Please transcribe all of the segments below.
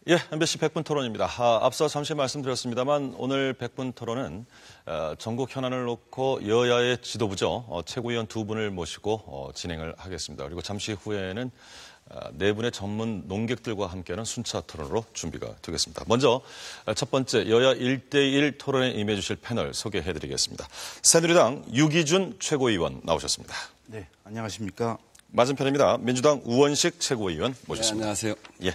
예, MBC 백분 토론입니다. 앞서 잠시 말씀드렸습니다만 오늘 백분 토론은 전국 현안을 놓고 여야의 지도부죠. 최고위원 두 분을 모시고 진행을 하겠습니다. 그리고 잠시 후에는 네 분의 전문 논객들과 함께하는 순차 토론으로 준비가 되겠습니다. 먼저 첫 번째 여야 1대1 토론에 임해 주실 패널 소개해드리겠습니다. 새누리당 유기준 최고위원 나오셨습니다. 네, 안녕하십니까. 맞은편입니다. 민주당 우원식 최고위원 모셨습니다. 네, 안녕하세요. 예.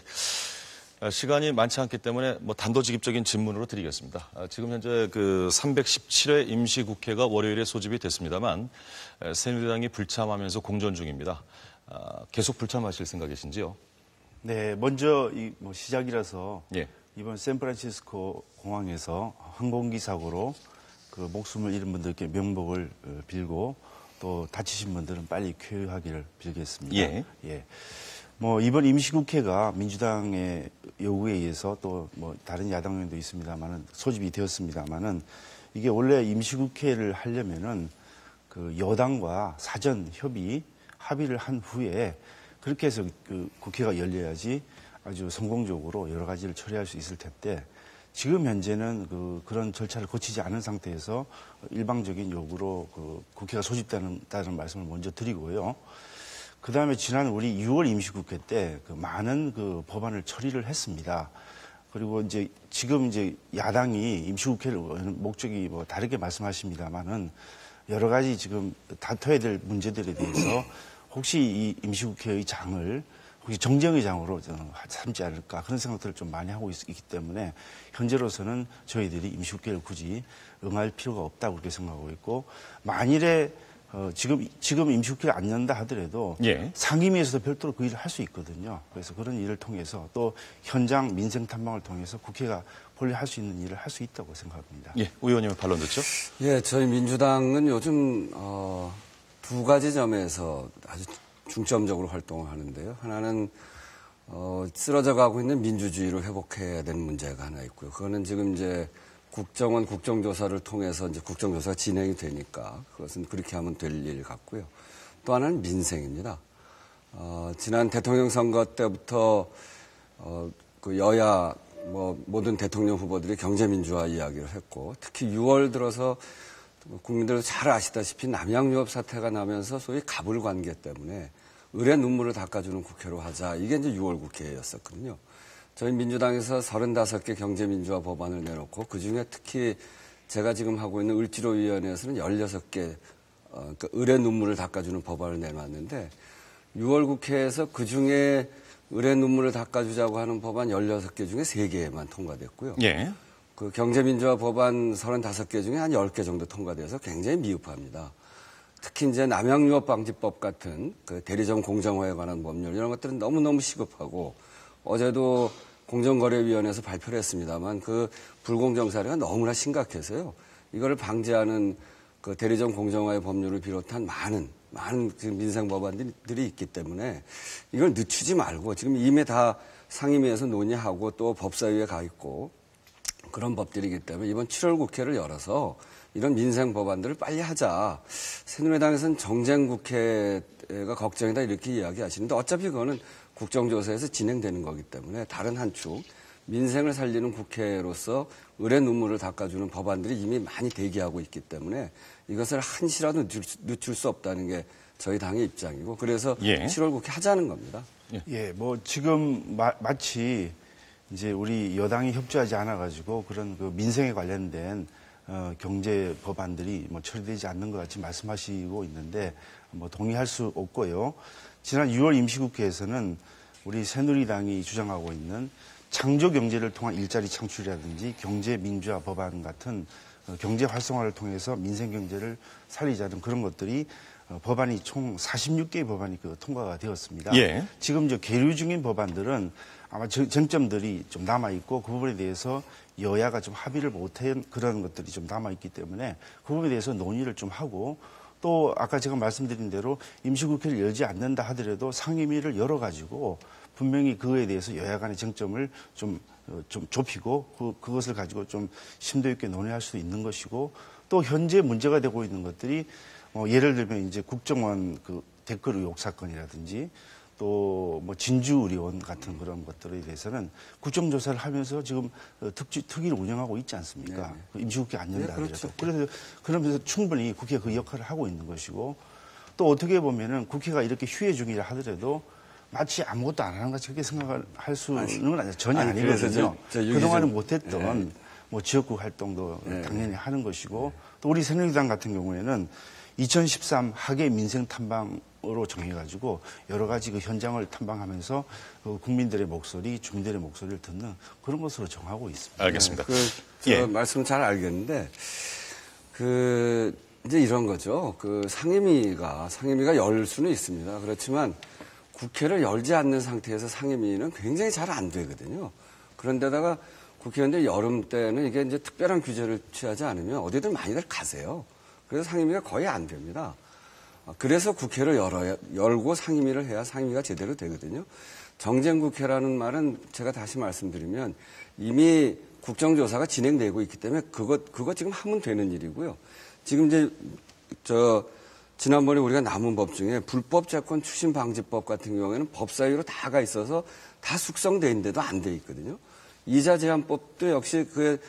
시간이 많지 않기 때문에 단도직입적인 질문으로 드리겠습니다. 지금 현재 그 317회 임시국회가 월요일에 소집이 됐습니다만 새누리당이 불참하면서 공전 중입니다. 계속 불참하실 생각이신지요? 네, 먼저 시작이라서 예. 이번 샌프란시스코 공항에서 항공기 사고로 그 목숨을 잃은 분들께 명복을 빌고 또 다치신 분들은 빨리 쾌유하기를 빌겠습니다. 예. 이번 임시국회가 민주당의 요구에 의해서 또 다른 야당 의원도 있습니다만은 소집이 되었습니다만은 이게 원래 임시국회를 하려면은 그 여당과 사전 합의를 한 후에 그렇게 해서 그 국회가 열려야지 아주 성공적으로 여러 가지를 처리할 수 있을 텐데 지금 현재는 그런 절차를 거치지 않은 상태에서 일방적인 요구로 그 국회가 소집된다는 말씀을 먼저 드리고요. 그 다음에 지난 우리 6월 임시국회 때 많은 법안을 처리를 했습니다. 그리고 지금 야당이 임시국회를 목적이 다르게 말씀하십니다만은 여러 가지 지금 다퉈야 될 문제들에 대해서 혹시 이 임시국회의 장을 혹시 정쟁의 장으로 삼지 않을까 그런 생각들을 좀 많이 하고 있기 때문에 현재로서는 저희들이 임시국회를 굳이 응할 필요가 없다고 그렇게 생각하고 있고 만일에 지금 임시국회를 안 연다 하더라도 예. 상임위에서도 별도로 그 일을 할 수 있거든요. 그래서 그런 일을 통해서 또 현장 민생 탐방을 통해서 국회가 본래 할 수 있는 일을 할 수 있다고 생각합니다. 예, 의원님의 반론 듣죠? 예, 저희 민주당은 요즘 두 가지 점에서 아주 중점적으로 활동을 하는데요. 하나는 쓰러져 가고 있는 민주주의를 회복해야 되는 문제가 하나 있고요. 그거는 지금 국정원 국정조사를 통해서 국정조사가 진행이 되니까 그것은 그렇게 하면 될 일 같고요. 또 하나는 민생입니다. 지난 대통령 선거 때부터 그 여야 모든 대통령 후보들이 경제민주화 이야기를 했고 특히 6월 들어서 국민들 잘 아시다시피 남양유업 사태가 나면서 소위 갑을 관계 때문에 을의 눈물을 닦아주는 국회로 하자. 이게 이제 6월 국회였었거든요. 저희 민주당에서 35개 경제민주화 법안을 내놓고 그중에 특히 제가 지금 하고 있는 을지로위원회에서는 16개 그러니까 을의 눈물을 닦아주는 법안을 내놨는데 6월 국회에서 그중에 을의 눈물을 닦아주자고 하는 법안 16개 중에 3개만 통과됐고요. 예. 그 경제민주화 법안 35개 중에 한 10개 정도 통과돼서 굉장히 미흡합니다. 특히 이제 남양유업 방지법 같은 그 대리점 공정화에 관한 법률 이런 것들은 너무너무 시급하고 어제도 공정거래위원회에서 발표를 했습니다만 그 불공정 사례가 너무나 심각해서요. 이거를 방지하는 그 대리점 공정화의 법률을 비롯한 많은 지금 민생 법안들이 있기 때문에 이걸 늦추지 말고 지금 이미 다 상임위에서 논의하고 또 법사위에 가 있고 그런 법들이기 때문에 이번 7월 국회를 열어서 이런 민생 법안들을 빨리 하자. 새누리당에서는 정쟁 국회가 걱정이다 이렇게 이야기하시는데 어차피 그거는 국정조사에서 진행되는 거기 때문에 다른 한 축 민생을 살리는 국회로서 을의 눈물을 닦아주는 법안들이 이미 많이 대기하고 있기 때문에 이것을 한시라도 늦출 수 없다는 게 저희 당의 입장이고 그래서 7월 국회 하자는 겁니다. 예, 지금 마치 이제 우리 여당이 협조하지 않아가지고 그런 그 민생에 관련된 경제 법안들이 처리되지 않는 것 같이 말씀하시고 있는데 동의할 수 없고요. 지난 6월 임시국회에서는 우리 새누리당이 주장하고 있는 창조 경제를 통한 일자리 창출이라든지 경제 민주화 법안 같은 경제 활성화를 통해서 민생 경제를 살리자는 그런 것들이 법안이 총 46개의 법안이 통과가 되었습니다. 예. 지금 계류 중인 법안들은 아마 쟁점들이 좀 남아있고 그 부분에 대해서 여야가 좀 합의를 못한 그런 것들이 좀 남아있기 때문에 그 부분에 대해서 논의를 좀 하고 또 아까 제가 말씀드린 대로 임시국회를 열지 않는다 하더라도 상임위를 열어가지고 분명히 그거에 대해서 여야 간의 쟁점을 좀 좁히고 그것을 가지고 좀 심도 있게 논의할 수 있는 것이고 또 현재 문제가 되고 있는 것들이 예를 들면 이제 국정원 댓글 의혹 사건이라든지 또 뭐 진주 의료원 같은 그런 것들에 대해서는 국정조사를 하면서 지금 특위를 운영하고 있지 않습니까? 네. 임시국회 안 연다 그렇죠. 그래서 그러면서 충분히 국회가 그 역할을 하고 있는 것이고 또 어떻게 보면은 국회가 이렇게 휴회 중이라 하더라도 마치 아무것도 안 하는 것같이 그렇게 생각할 수는 전혀 아니거든요. 그동안은 못했던 뭐 지역구 활동도 당연히 하는 것이고 또 우리 새누리당 같은 경우에는 2013 하계 민생 탐방으로 정해가지고 여러 가지 그 현장을 탐방하면서 그 국민들의 목소리, 주민들의 목소리를 듣는 그런 것으로 정하고 있습니다. 알겠습니다. 말씀 잘 알겠는데 이제 이런 거죠. 상임위가 열 수는 있습니다. 그렇지만 국회를 열지 않는 상태에서 상임위는 굉장히 잘 안 되거든요. 그런데다가 국회의원들 여름 때는 이게 이제 특별한 규제를 취하지 않으면 어디든 많이들 가세요. 그래서 상임위가 거의 안 됩니다. 그래서 국회를 열고 상임위를 해야 상임위가 제대로 되거든요. 정쟁국회라는 말은 제가 다시 말씀드리면 이미 국정조사가 진행되고 있기 때문에 그거 지금 하면 되는 일이고요. 지금 이제 지난번에 우리가 남은 법 중에 불법 채권 추심 방지법 같은 경우에는 법사위로 다가 있어서 다 숙성돼 있는데도 안 돼 있거든요. 이자 제한법도 역시 그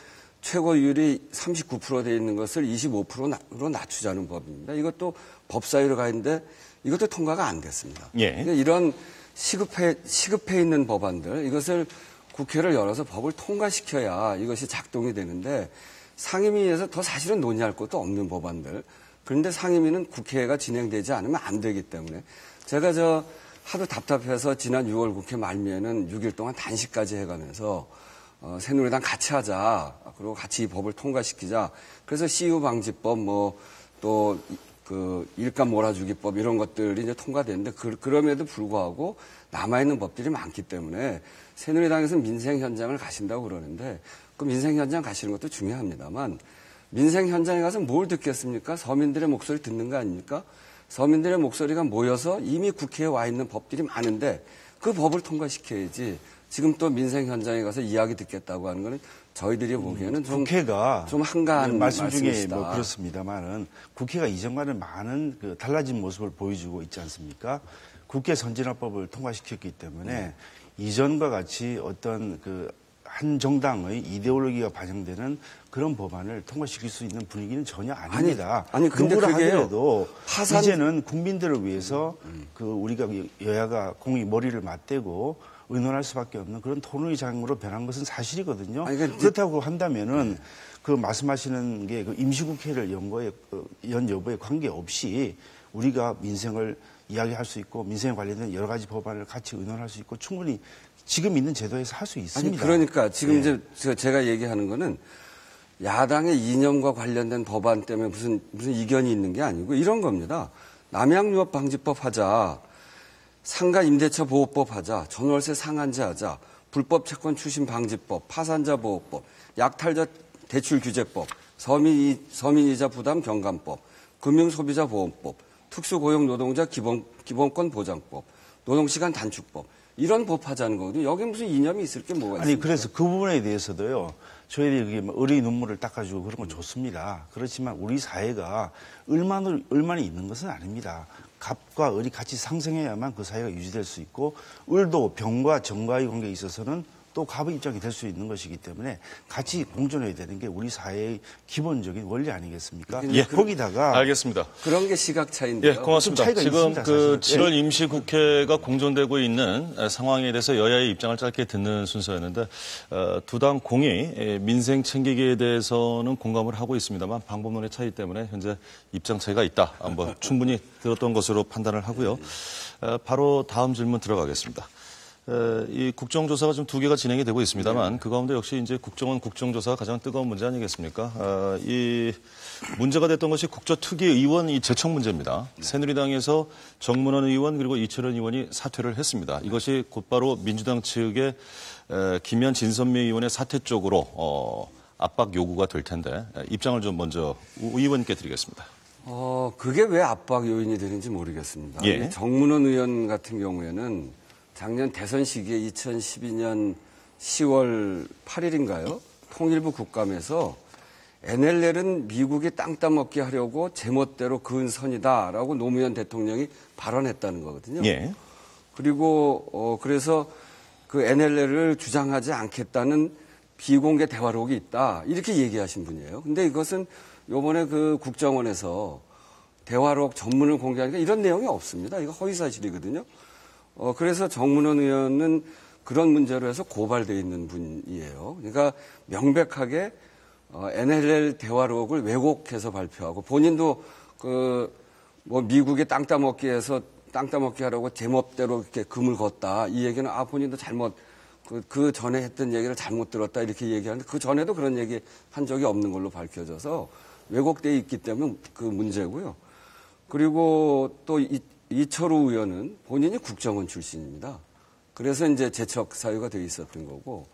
최고율이 39% 돼 있는 것을 25%로 낮추자는 법입니다. 이것도 법사위로 가 있는데 이것도 통과가 안 됐습니다. 예. 이런 시급해 있는 법안들 이것을 국회를 열어서 법을 통과시켜야 이것이 작동이 되는데 상임위에서 더 사실은 논의할 것도 없는 법안들. 그런데 상임위는 국회가 진행되지 않으면 안 되기 때문에 제가 하도 답답해서 지난 6월 국회 말미에는 6일 동안 단식까지 해가면서 새누리당 같이 하자. 그리고 같이 이 법을 통과시키자. 그래서 CU 방지법 또 일감 몰아주기법 이런 것들이 이제 통과됐는데 그럼에도 불구하고 남아있는 법들이 많기 때문에 새누리당에서 민생 현장을 가신다고 그러는데 그 민생 현장 가시는 것도 중요합니다만 민생 현장에 가서 뭘 듣겠습니까? 서민들의 목소리 듣는 거 아닙니까? 서민들의 목소리가 모여서 이미 국회에 와 있는 법들이 많은데 그 법을 통과시켜야지 지금 또 민생 현장에 가서 이야기 듣겠다고 하는 거는 저희들이 보기에는 국회가 좀 한가한 말씀 중에 말씀이시다. 뭐 그렇습니다만은 국회가 이전과는 많은 달라진 모습을 보여주고 있지 않습니까? 국회 선진화법을 통과시켰기 때문에 이전과 같이 어떤 한 정당의 이데올로기가 반영되는 그런 법안을 통과시킬 수 있는 분위기는 전혀 아닙니다. 근데 누구라 그게 하더라도 이제는 국민들을 위해서 우리가 여야가 공이 머리를 맞대고 의논할 수밖에 없는 그런 토론의 장으로 변한 것은 사실이거든요. 그렇다고 한다면은 말씀하시는 게 임시국회를 연 여부에 관계없이 우리가 민생을 이야기할 수 있고 민생에 관련된 여러 가지 법안을 같이 의논할 수 있고 충분히 지금 있는 제도에서 할 수 있습니다. 그러니까 지금 이제 제가 얘기하는 거는 야당의 이념과 관련된 법안 때문에 무슨 이견이 있는 게 아니고 이런 겁니다. 남양유업 방지법 하자. 상가 임대차 보호법 하자. 전월세 상한제 하자. 불법 채권 추심 방지법, 파산자 보호법, 약탈자 대출 규제법, 서민이자 부담 경감법, 금융소비자 보험법, 특수고용노동자 기본권 보장법, 노동시간 단축법 이런 법 하자는 거거든요. 여기 무슨 이념이 있을 게 뭐가 있습니까? 그래서 그 부분에 대해서도요. 저희들이 의리 눈물을 닦아주고 그런 건 좋습니다. 그렇지만 우리 사회가 을만이 있는 것은 아닙니다. 갑과 을이 같이 상승해야만 그 사회가 유지될 수 있고 을도 병과 정과의 관계에 있어서는 또 갑의 입장이 될 수 있는 것이기 때문에 같이 공존해야 되는 게 우리 사회의 기본적인 원리 아니겠습니까? 거기다가 알겠습니다. 그런 게 시각 차이인데요. 예, 고맙습니다. 지금 있습니다, 7월 임시국회가 공존되고 있는 상황에 대해서 여야의 입장을 짧게 듣는 순서였는데 두 당 공히 민생 챙기기에 대해서는 공감을 하고 있습니다만 방법론의 차이 때문에 현재 입장 차이가 있다. 한번 충분히 들었던 것으로 판단을 하고요. 바로 다음 질문 들어가겠습니다. 이 국정조사가 좀 2개가 진행이 되고 있습니다만 그 가운데 역시 이제 국정조사가 가장 뜨거운 문제 아니겠습니까? 이 문제가 됐던 것이 국조특위의원 이 제청 문제입니다. 새누리당에서 정문원 의원 그리고 이철원 의원이 사퇴를 했습니다. 이것이 곧바로 민주당 측의 김현 진선미 의원의 사퇴 쪽으로 압박 요구가 될 텐데 입장을 좀 먼저 의원님께 드리겠습니다. 그게 왜 압박 요인이 되는지 모르겠습니다. 예. 정문원 의원 같은 경우에는 작년 대선 시기에 2012년 10월 8일인가요? 통일부 국감에서 NLL은 미국이 땅 따먹게 하려고 제멋대로 그은 선이다라고 노무현 대통령이 발언했다는 거거든요. 예. 그리고 그래서 그 NLL을 주장하지 않겠다는 비공개 대화록이 있다. 이렇게 얘기하신 분이에요. 근데 이것은 요번에 그 국정원에서 대화록 전문을 공개하니까 이런 내용이 없습니다. 이거 허위사실이거든요. 그래서 정문원 의원은 그런 문제로 해서 고발돼 있는 분이에요. 그러니까 명백하게 NLL 대화록을 왜곡해서 발표하고 본인도 뭐 미국의 땅 따먹기 해서 땅 따먹기 하라고 제멋대로 이렇게 금을 걷다. 이 얘기는 본인도 잘못 그 전에 했던 얘기를 잘못 들었다 이렇게 얘기하는데 그 전에도 그런 얘기 한 적이 없는 걸로 밝혀져서 왜곡돼 있기 때문에 그 문제고요. 그리고 또 이철우 의원은 본인이 국정원 출신입니다. 그래서 이제 재척 사유가 되어 있었던 거고.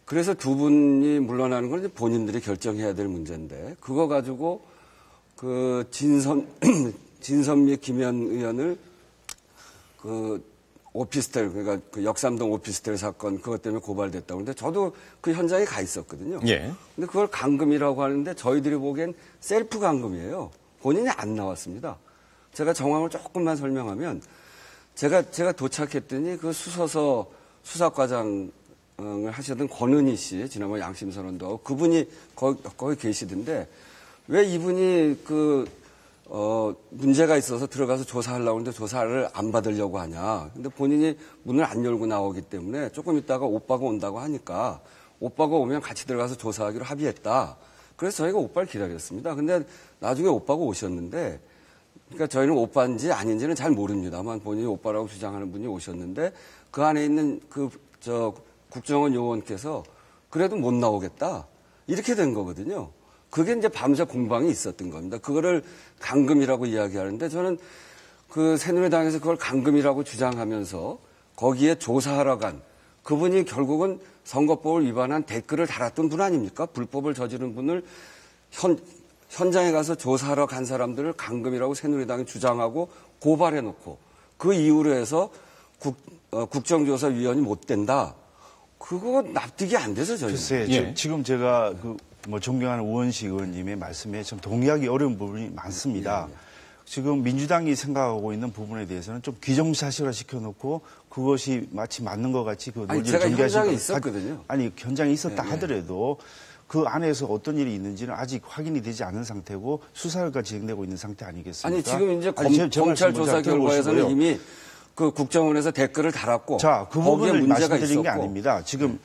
그래서 두 분이 물러나는 건 이제 본인들이 결정해야 될 문제인데 그거 가지고 그 진선미 김현 의원을 그 오피스텔 그러니까 그 역삼동 오피스텔 사건 그것 때문에 고발됐다고 하는데 저도 그 현장에 가 있었거든요. 예. 근데 그걸 감금이라고 하는데 저희들이 보기엔 셀프 감금이에요. 본인이 안 나왔습니다. 제가 정황을 조금만 설명하면 제가 도착했더니 그 수서서 수사과장을 하시던 권은희 씨 지난번 양심선언도 하고 그분이 거기 계시던데 왜 이분이 문제가 있어서 들어가서 조사하려고 하는데 조사를 안 받으려고 하냐. 근데 본인이 문을 안 열고 나오기 때문에 조금 있다가 오빠가 온다고 하니까 오빠가 오면 같이 들어가서 조사하기로 합의했다. 그래서 저희가 오빠를 기다렸습니다. 근데 나중에 오빠가 오셨는데 그러니까 저희는 오빠인지 아닌지는 잘 모릅니다만 본인이 오빠라고 주장하는 분이 오셨는데 그 안에 있는 국정원 요원께서 그래도 못 나오겠다. 이렇게 된 거거든요. 그게 이제 밤새 공방이 있었던 겁니다. 그거를 감금이라고 이야기하는데 저는 그 새누리당에서 그걸 감금이라고 주장하면서 거기에 조사하러 간 그분이 결국은 선거법을 위반한 댓글을 달았던 분 아닙니까? 불법을 저지른 분을 현장에 가서 조사하러 간 사람들을 감금이라고 새누리당이 주장하고 고발해놓고 그 이후로 해서 국정조사위원이 못 된다. 그거 납득이 안 돼서 저희는. 글쎄, 예. 지금 제가 존경하는 우원식 의원님의 말씀에 좀 동의하기 어려운 부분이 많습니다. 예. 지금 민주당이 생각하고 있는 부분에 대해서는 좀 기정사실화 시켜놓고 그것이 마치 맞는 것 같이 그 논리를 제가 전개하시는 현장에 있었거든요. 아니 현장에 있었다 네, 하더라도 그 안에서 어떤 일이 있는지는 아직 확인이 되지 않은 상태고 수사가 진행되고 있는 상태 아니겠습니까? 아니 지금 이제 말씀을 검찰 조사 잘 결과에서는 들어보시고요. 이미 그 국정원에서 댓글을 달았고 자, 그 거기에 부분을 문제가 말씀드린 게 있었고. 아닙니다. 지금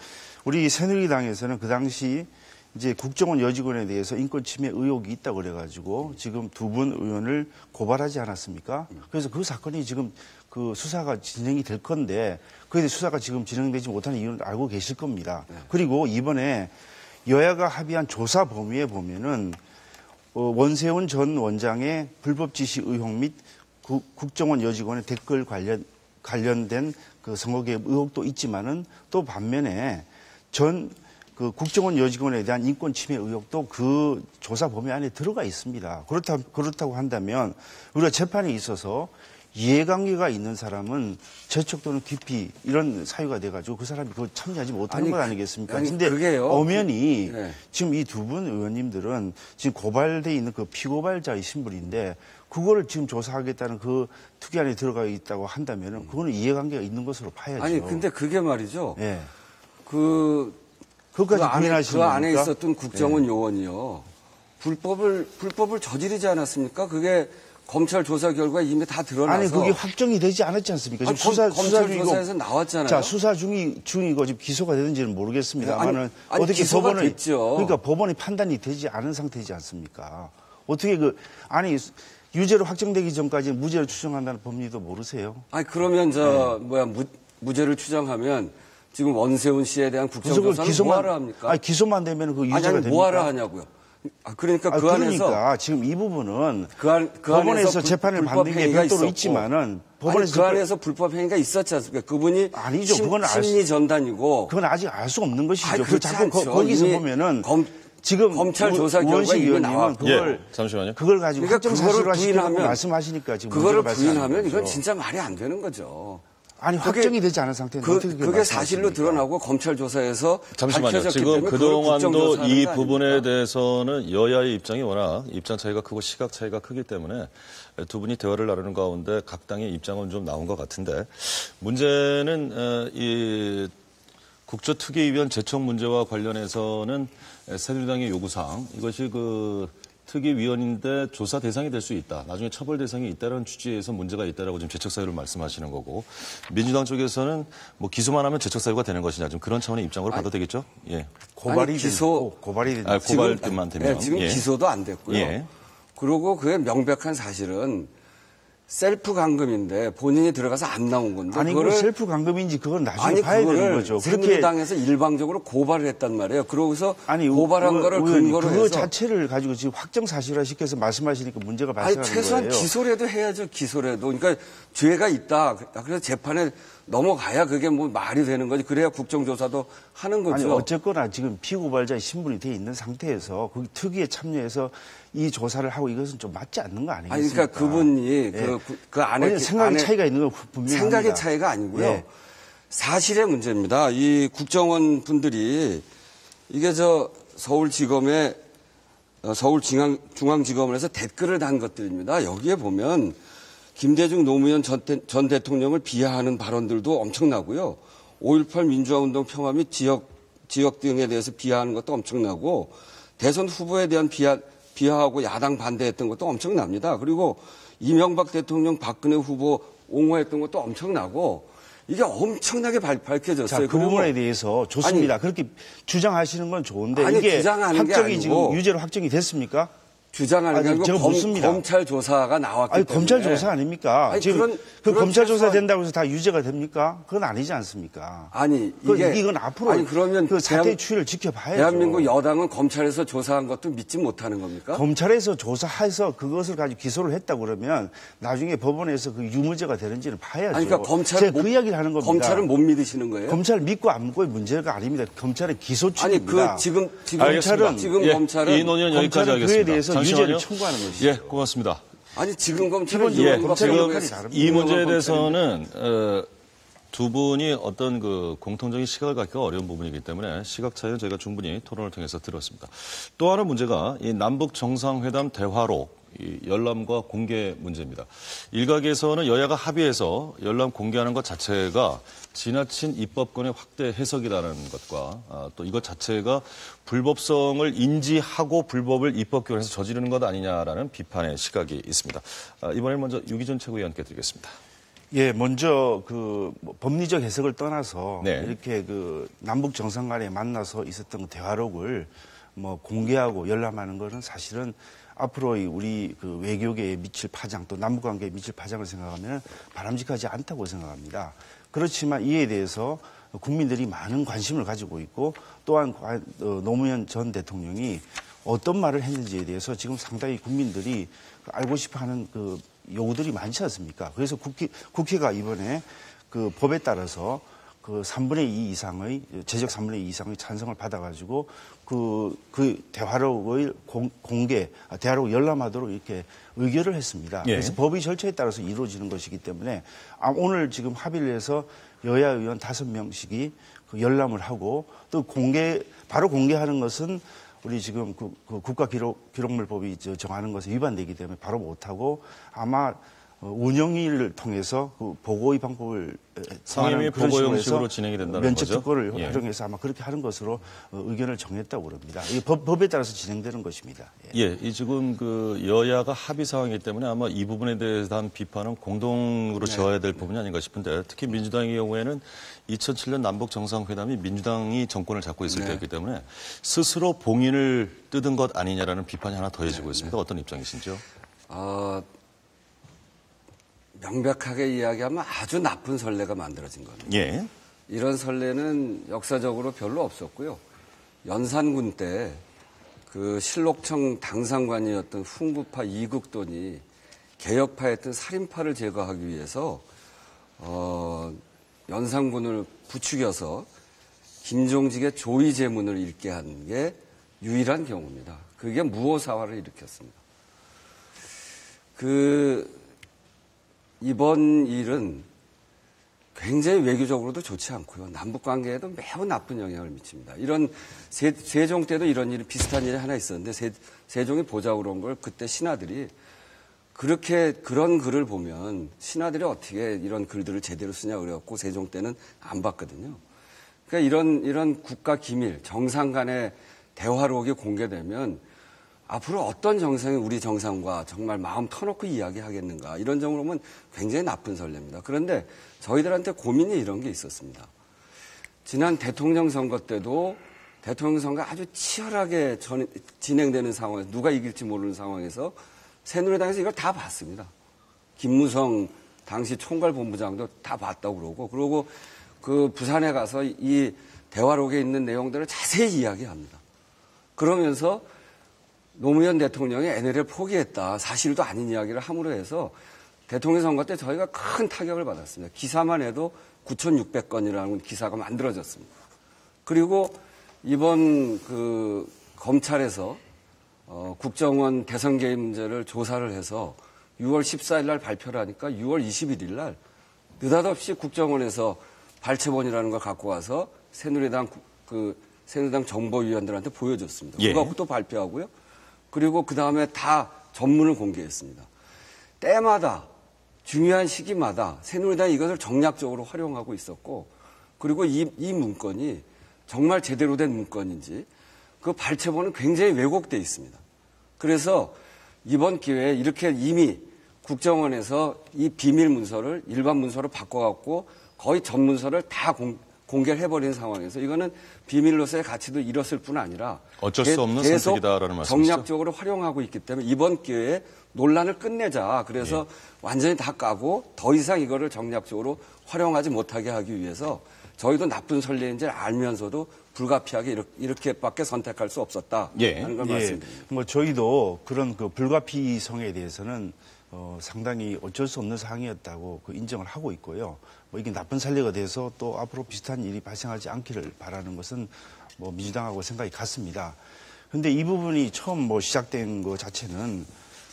우리 새누리당에서는 그 당시 이제 국정원 여직원에 대해서 인권 침해 의혹이 있다고 그래가지고 지금 두 분 의원을 고발하지 않았습니까? 그래서 그 사건이 지금 그 수사가 진행이 될 건데 그에 대해 수사가 지금 진행되지 못하는 이유는 알고 계실 겁니다. 그리고 이번에 여야가 합의한 조사 범위에 보면은 원세훈 전 원장의 불법 지시 의혹 및 국정원 여직원의 댓글 관련된 그 선거개입 의혹도 있지만은 또 반면에 그 국정원 여직원에 대한 인권 침해 의혹도 그 조사 범위 안에 들어가 있습니다. 그렇다고 한다면 우리가 재판에 있어서 이해관계가 있는 사람은 재척 또는 기피 이런 사유가 돼가지고 그 사람이 그거 참여하지 못하는 것 아니겠습니까? 근데 엄연히 네. 지금 이 두 분 의원님들은 지금 고발돼 있는 그 피고발자의 신분인데 그거를 지금 조사하겠다는 그 특위안에 들어가 있다고 한다면은 그거는 이해관계가 있는 것으로 봐야죠. 아니 근데 그게 말이죠. 예. 그것까지 부인하시는 그 안에 겁니까? 있었던 국정원 요원이요. 불법을 저지르지 않았습니까? 그게 검찰 조사 결과 이미 다 드러나서. 아니 그게 확정이 되지 않았지 않습니까? 지금 검찰 조사에서 나왔잖아요. 자 수사 중이고 지금 기소가 되는지는 모르겠습니다만은 아니, 어떻게 기소가 법원을 됐죠. 그러니까 법원이 판단이 되지 않은 상태이지 않습니까? 어떻게 유죄로 확정되기 전까지 무죄를 추정한다는 법리도 모르세요? 아니 그러면 무죄를 추정하면 지금 원세훈 씨에 대한 국정조사는 뭐하러 합니까? 아니 기소만 되면 그 유죄가 됩니까? 뭐하러 하냐고요. 그러니까 그 안에서 그러니까 지금 이 부분은 그 법원에서 재판을 받는 게 별도로 있지만은 법원에서 그 안에서 불법 행위가 있었지 않습니까? 그분이 아니죠. 그건 심리 전단이고 그건 아직 알 수 없는 것이죠. 그렇지 자꾸 않죠. 거기서 보면은 지금 검찰 조사 결과 이미 나와. 잠시만요. 그걸 가지고 그러니까 확정사실화 부인하면 시키라고 말씀하시니까 지금 그거를 문제를 부인하면 이건 거죠. 진짜 말이 안 되는 거죠. 아니 확정이 되지 않은 상태인데 어떻게 그게 사실로 드러나고 검찰 조사에서 잠시만요. 밝혀졌기 지금 때문에 그동안도 이 국정조사하는 부분에 거 아닙니까? 대해서는 여야의 입장이 워낙 입장 차이가 크고 시각 차이가 크기 때문에 두 분이 대화를 나누는 가운데 각 당의 입장은 좀 나온 것 같은데 문제는 이 국조특위위원 제청 문제와 관련해서는 새누리당의 요구사항 이것이 그 특위위원인데 조사 대상이 될 수 있다. 나중에 처벌 대상이 있다는 취지에서 문제가 있다라고 지금 재척 사유를 말씀하시는 거고 민주당 쪽에서는 뭐 기소만 하면 재척 사유가 되는 것이냐 좀 그런 차원의 입장으로 봐도 되겠죠? 예. 고발이 고발이 고발만 되면 네, 지금 예. 기소도 안 됐고요. 예. 그리고 그게 명백한 사실은 셀프 감금인데 본인이 들어가서 안 나온 건데 아니 그거를 셀프 감금인지 그건 나중에 봐야 되는 그거를 거죠. 새누리당에서 일방적으로 고발을 했단 말이에요. 그러고서 아니 고발한 거를 근거로 그거 해서 자체를 가지고 지금 확정 사실화 시켜서 말씀하시니까 문제가 아니 발생하는 최소한 거예요. 기소라도 해야죠. 기소라도. 그러니까 죄가 있다. 그래서 재판에 넘어가야 그게 뭐 말이 되는 거지. 그래야 국정조사도 하는 거죠. 아니 어쨌거나 지금 피고발자의 신분이 돼 있는 상태에서 그 특위에 참여해서 이 조사를 하고 이것은 좀 맞지 않는 거 아니겠습니까? 아니 그러니까 그분이 그 안에 생각의 차이가 있는 건 분명합니다. 생각의 차이가 아니고요. 예. 사실의 문제입니다. 이 국정원 분들이 이게 저 서울지검에 서울중앙지검에서 댓글을 단 것들입니다. 여기에 보면 김대중 노무현 전 대통령을 비하하는 발언들도 엄청나고요. 5.18 민주화운동 평화 및 지역 등에 대해서 비하하는 것도 엄청나고 대선 후보에 대한 비하하고 야당 반대했던 것도 엄청납니다. 그리고 이명박 대통령 박근혜 후보 옹호했던 것도 엄청나고 이게 엄청나게 밝혀졌어요. 자, 그 부분에 대해서 좋습니다. 그렇게 주장하시는 건 좋은데 아니, 이게 주장하는 게 확정이 아니고 지금 유죄로 확정이 됐습니까? 주장하는 게 아니고 제가 묻습니다. 검찰 조사가 나왔기 아니, 때문에. 검찰 조사 아닙니까? 아니, 지금 검찰 조사 된다고 해서 다 유죄가 됩니까? 그건 아니지 않습니까? 아니, 이건 앞으로 아니, 그러면 그 사태의 추이를 지켜봐야죠. 대한민국 여당은 검찰에서 조사한 것도 믿지 못하는 겁니까? 검찰에서 조사해서 그것을 가지고 기소를 했다 그러면 나중에 법원에서 그 유무죄가 되는지는 봐야죠. 아니, 그러니까 제가 그 이야기를 하는 겁니다. 검찰은 못 믿으시는 거예요? 검찰 믿고 안 믿고의 문제가 아닙니다. 검찰은 기소축입니다. 아니, 지금 알겠습니다. 검찰은 이 논의는 여기까지 검찰은 하겠습니다. 그에 대해서 잠시만요. 유죄를 청구하는 것이죠. 예, 고맙습니다. 아니 지금 검찰은 기본적으로 예, 검찰의 지금 역할이 다릅니다. 이 문제에 대해서는 두 분이 어떤 그 공통적인 시각을 갖기가 어려운 부분이기 때문에 시각 차이는 저희가 충분히 토론을 통해서 들었습니다. 또 하나 문제가 이 남북 정상회담 대화록 이 열람과 공개 문제입니다. 일각에서는 여야가 합의해서 열람 공개하는 것 자체가 지나친 입법권의 확대 해석이라는 것과 또 이것 자체가 불법성을 인지하고 불법을 입법기관에서 저지르는 것 아니냐라는 비판의 시각이 있습니다. 이번엔 먼저 유기준 최고위원께 드리겠습니다. 예, 먼저 그 법리적 해석을 떠나서 네. 이렇게 그 남북 정상 간에 만나서 있었던 대화록을 뭐 공개하고 열람하는 것은 사실은 앞으로 우리 그 외교계에 미칠 파장 또 남북 관계에 미칠 파장을 생각하면 바람직하지 않다고 생각합니다. 그렇지만 이에 대해서 국민들이 많은 관심을 가지고 있고 또한 노무현 전 대통령이 어떤 말을 했는지에 대해서 지금 상당히 국민들이 알고 싶어하는 그 요구들이 많지 않습니까? 그래서 국회가 이번에 그 법에 따라서 그 3분의 2 이상의 제적 3분의 2 이상의 찬성을 받아가지고 그 대화록을 대화록 열람하도록 이렇게 의결을 했습니다. 예. 그래서 법의 절차에 따라서 이루어지는 것이기 때문에 오늘 지금 합의를 해서 여야 의원 5명씩이 그 열람을 하고 또 바로 공개하는 것은 우리 지금 그 국가기록물법이 정하는 것에 위반되기 때문에 바로 못하고 아마 운영위를 통해서 그 보고의 방법을 상임위 보고 형식으로 진행이 된다는 면책 거죠? 특권을 예. 활용해서 아마 그렇게 하는 것으로 의견을 정했다고 그럽니다. 이게 법에 따라서 진행되는 것입니다. 예, 이 지금 그 여야가 합의 상황이기 때문에 아마 이 부분에 대한 비판은 공동으로 지어야 될 부분이 아닌가 싶은데 특히 민주당의 경우에는 2007년 남북 정상회담이 민주당이 정권을 잡고 있을 때였기 때문에 스스로 봉인을 뜯은 것 아니냐라는 비판이 하나 더해지고 있습니다. 어떤 입장이신지요? 명백하게 이야기하면 아주 나쁜 선례가 만들어진 겁니다. 예. 이런 선례는 역사적으로 별로 없었고요. 연산군 때 그 실록청 당상관이었던 훈구파 이국돈이 개혁파였던 살인파를 제거하기 위해서 연산군을 부추겨서 김종직의 조의 제문을 읽게 한 게 유일한 경우입니다. 그게 무오사화를 일으켰습니다. 이번 일은 굉장히 외교적으로도 좋지 않고요. 남북 관계에도 매우 나쁜 영향을 미칩니다. 이런 세종 때도 이런 일이 비슷한 일이 하나 있었는데 세종이 보자고 온 걸 그때 신하들이 그렇게 그런 글을 보면 신하들이 어떻게 이런 글들을 제대로 쓰냐 그래갖고 세종 때는 안 봤거든요. 그러니까 이런 국가 기밀, 정상 간의 대화록이 공개되면 앞으로 어떤 정상이 우리 정상과 정말 마음 터놓고 이야기하겠는가 이런 점으로 보면 굉장히 나쁜 선례입니다. 그런데 저희들한테 고민이 이런 게 있었습니다. 지난 대통령 선거 때도 대통령 선거가 아주 치열하게 진행되는 상황에서 누가 이길지 모르는 상황에서 새누리당에서 이걸 다 봤습니다. 김무성 당시 총괄본부장도 다 봤다고 그러고 그 부산에 가서 이 대화록에 있는 내용들을 자세히 이야기합니다. 그러면서 노무현 대통령이 NLL을 포기했다. 사실도 아닌 이야기를 함으로 해서 대통령 선거 때 저희가 큰 타격을 받았습니다. 기사만 해도 9,600건이라는 기사가 만들어졌습니다. 그리고 이번 그 검찰에서 국정원 대선 개입 문제를 조사를 해서 6월 14일 날 발표를 하니까 6월 21일 날 느닷없이 국정원에서 발췌본이라는 걸 갖고 와서 새누리당 정보위원들한테 보여줬습니다. 예. 그것도 발표하고요. 그리고 그 다음에 다 전문을 공개했습니다. 때마다 중요한 시기마다 새누리당이 이것을 정략적으로 활용하고 있었고 그리고 이 문건이 정말 제대로 된 문건인지 그 발췌본은 굉장히 왜곡돼 있습니다. 그래서 이번 기회에 이렇게 이미 국정원에서 이 비밀 문서를 일반 문서로 바꿔갖고 거의 전 문서를 다 공개를 해버린 상황에서 이거는 비밀로서의 가치도 잃었을 뿐 아니라 어쩔 수 없는 계속 선택이다라는 말씀이시죠? 정략적으로 활용하고 있기 때문에 이번 기회에 논란을 끝내자. 그래서 완전히 다 까고 더 이상 이거를 정략적으로 활용하지 못하게 하기 위해서 저희도 나쁜 선례인지를 알면서도 불가피하게 이렇게밖에 선택할 수 없었다. 하는 걸 말씀드립니다. 뭐 저희도 그런 그 불가피성에 대해서는 상당히 어쩔 수 없는 사항이었다고 그 인정을 하고 있고요. 뭐 이게 나쁜 선례가 돼서 또 앞으로 비슷한 일이 발생하지 않기를 바라는 것은 뭐 민주당하고 생각이 같습니다. 그런데 이 부분이 처음 뭐 시작된 것 자체는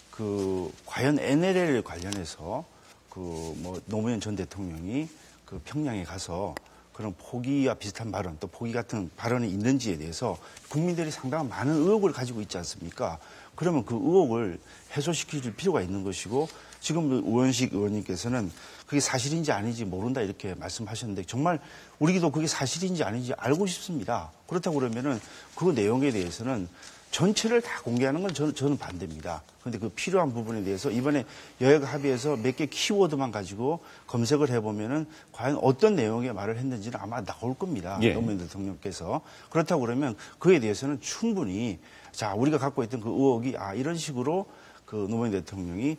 그 과연 NLL 관련해서 그 뭐 노무현 전 대통령이 그 평양에 가서 그런 포기와 비슷한 발언 또 포기 같은 발언이 있는지에 대해서 국민들이 상당한 많은 의혹을 가지고 있지 않습니까? 그러면 그 의혹을 해소시킬 필요가 있는 것이고 지금 우원식 의원님께서는 그게 사실인지 아닌지 모른다 이렇게 말씀하셨는데 정말 우리도 그게 사실인지 아닌지 알고 싶습니다. 그렇다고 그러면은 그 내용에 대해서는 전체를 다 공개하는 건 저는 반대입니다. 그런데 그 필요한 부분에 대해서 이번에 여야가 합의해서 몇 개 키워드만 가지고 검색을 해보면은 과연 어떤 내용의 말을 했는지는 아마 나올 겁니다. 노무현 대통령께서. 그렇다고 그러면 그에 대해서는 충분히 자, 우리가 갖고 있던 그 의혹이 이런 식으로 그 노무현 대통령이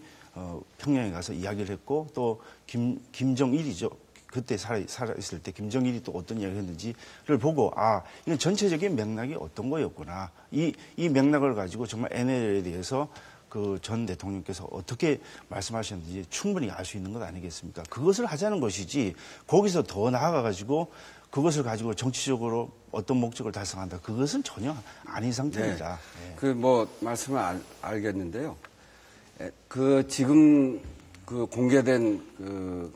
평양에 가서 이야기를 했고 또 김정일이죠. 그때 살아있을 때 김정일이 또 어떤 이야기를 했는지를 보고 이건 전체적인 맥락이 어떤 거였구나. 이 맥락을 가지고 정말 NLL에 대해서 그 전 대통령께서 어떻게 말씀하셨는지 충분히 알 수 있는 것 아니겠습니까? 그것을 하자는 것이지 거기서 더 나아가가지고 그것을 가지고 정치적으로 어떤 목적을 달성한다. 그것은 전혀 아닌 상태입니다. 네. 그 뭐 말씀을 알겠는데요. 그 지금 그 공개된 그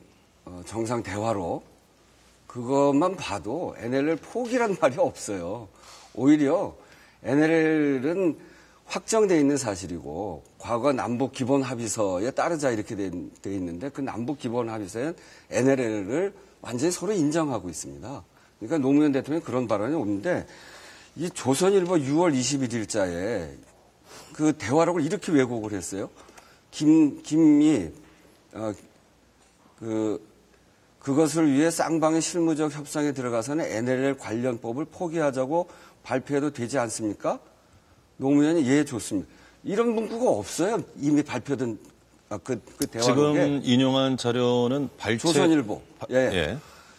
정상 대화록 그것만 봐도 NLL 포기란 말이 없어요. 오히려 NLL은 확정돼 있는 사실이고 과거 남북 기본 합의서에 따르자 이렇게 돼 있는데 그 남북 기본 합의서엔 NLL을 완전히 서로 인정하고 있습니다. 그러니까 노무현 대통령이 그런 발언이 없는데 이 조선일보 6월 21일자에 그 대화록을 이렇게 왜곡을 했어요. 김이 그것을 위해 쌍방의 실무적 협상에 들어가서는 NLL 관련법을 포기하자고 발표해도 되지 않습니까? 노무현이 좋습니다. 이런 문구가 없어요. 이미 발표된 그 대화록에. 지금 인용한 자료는 조선일보.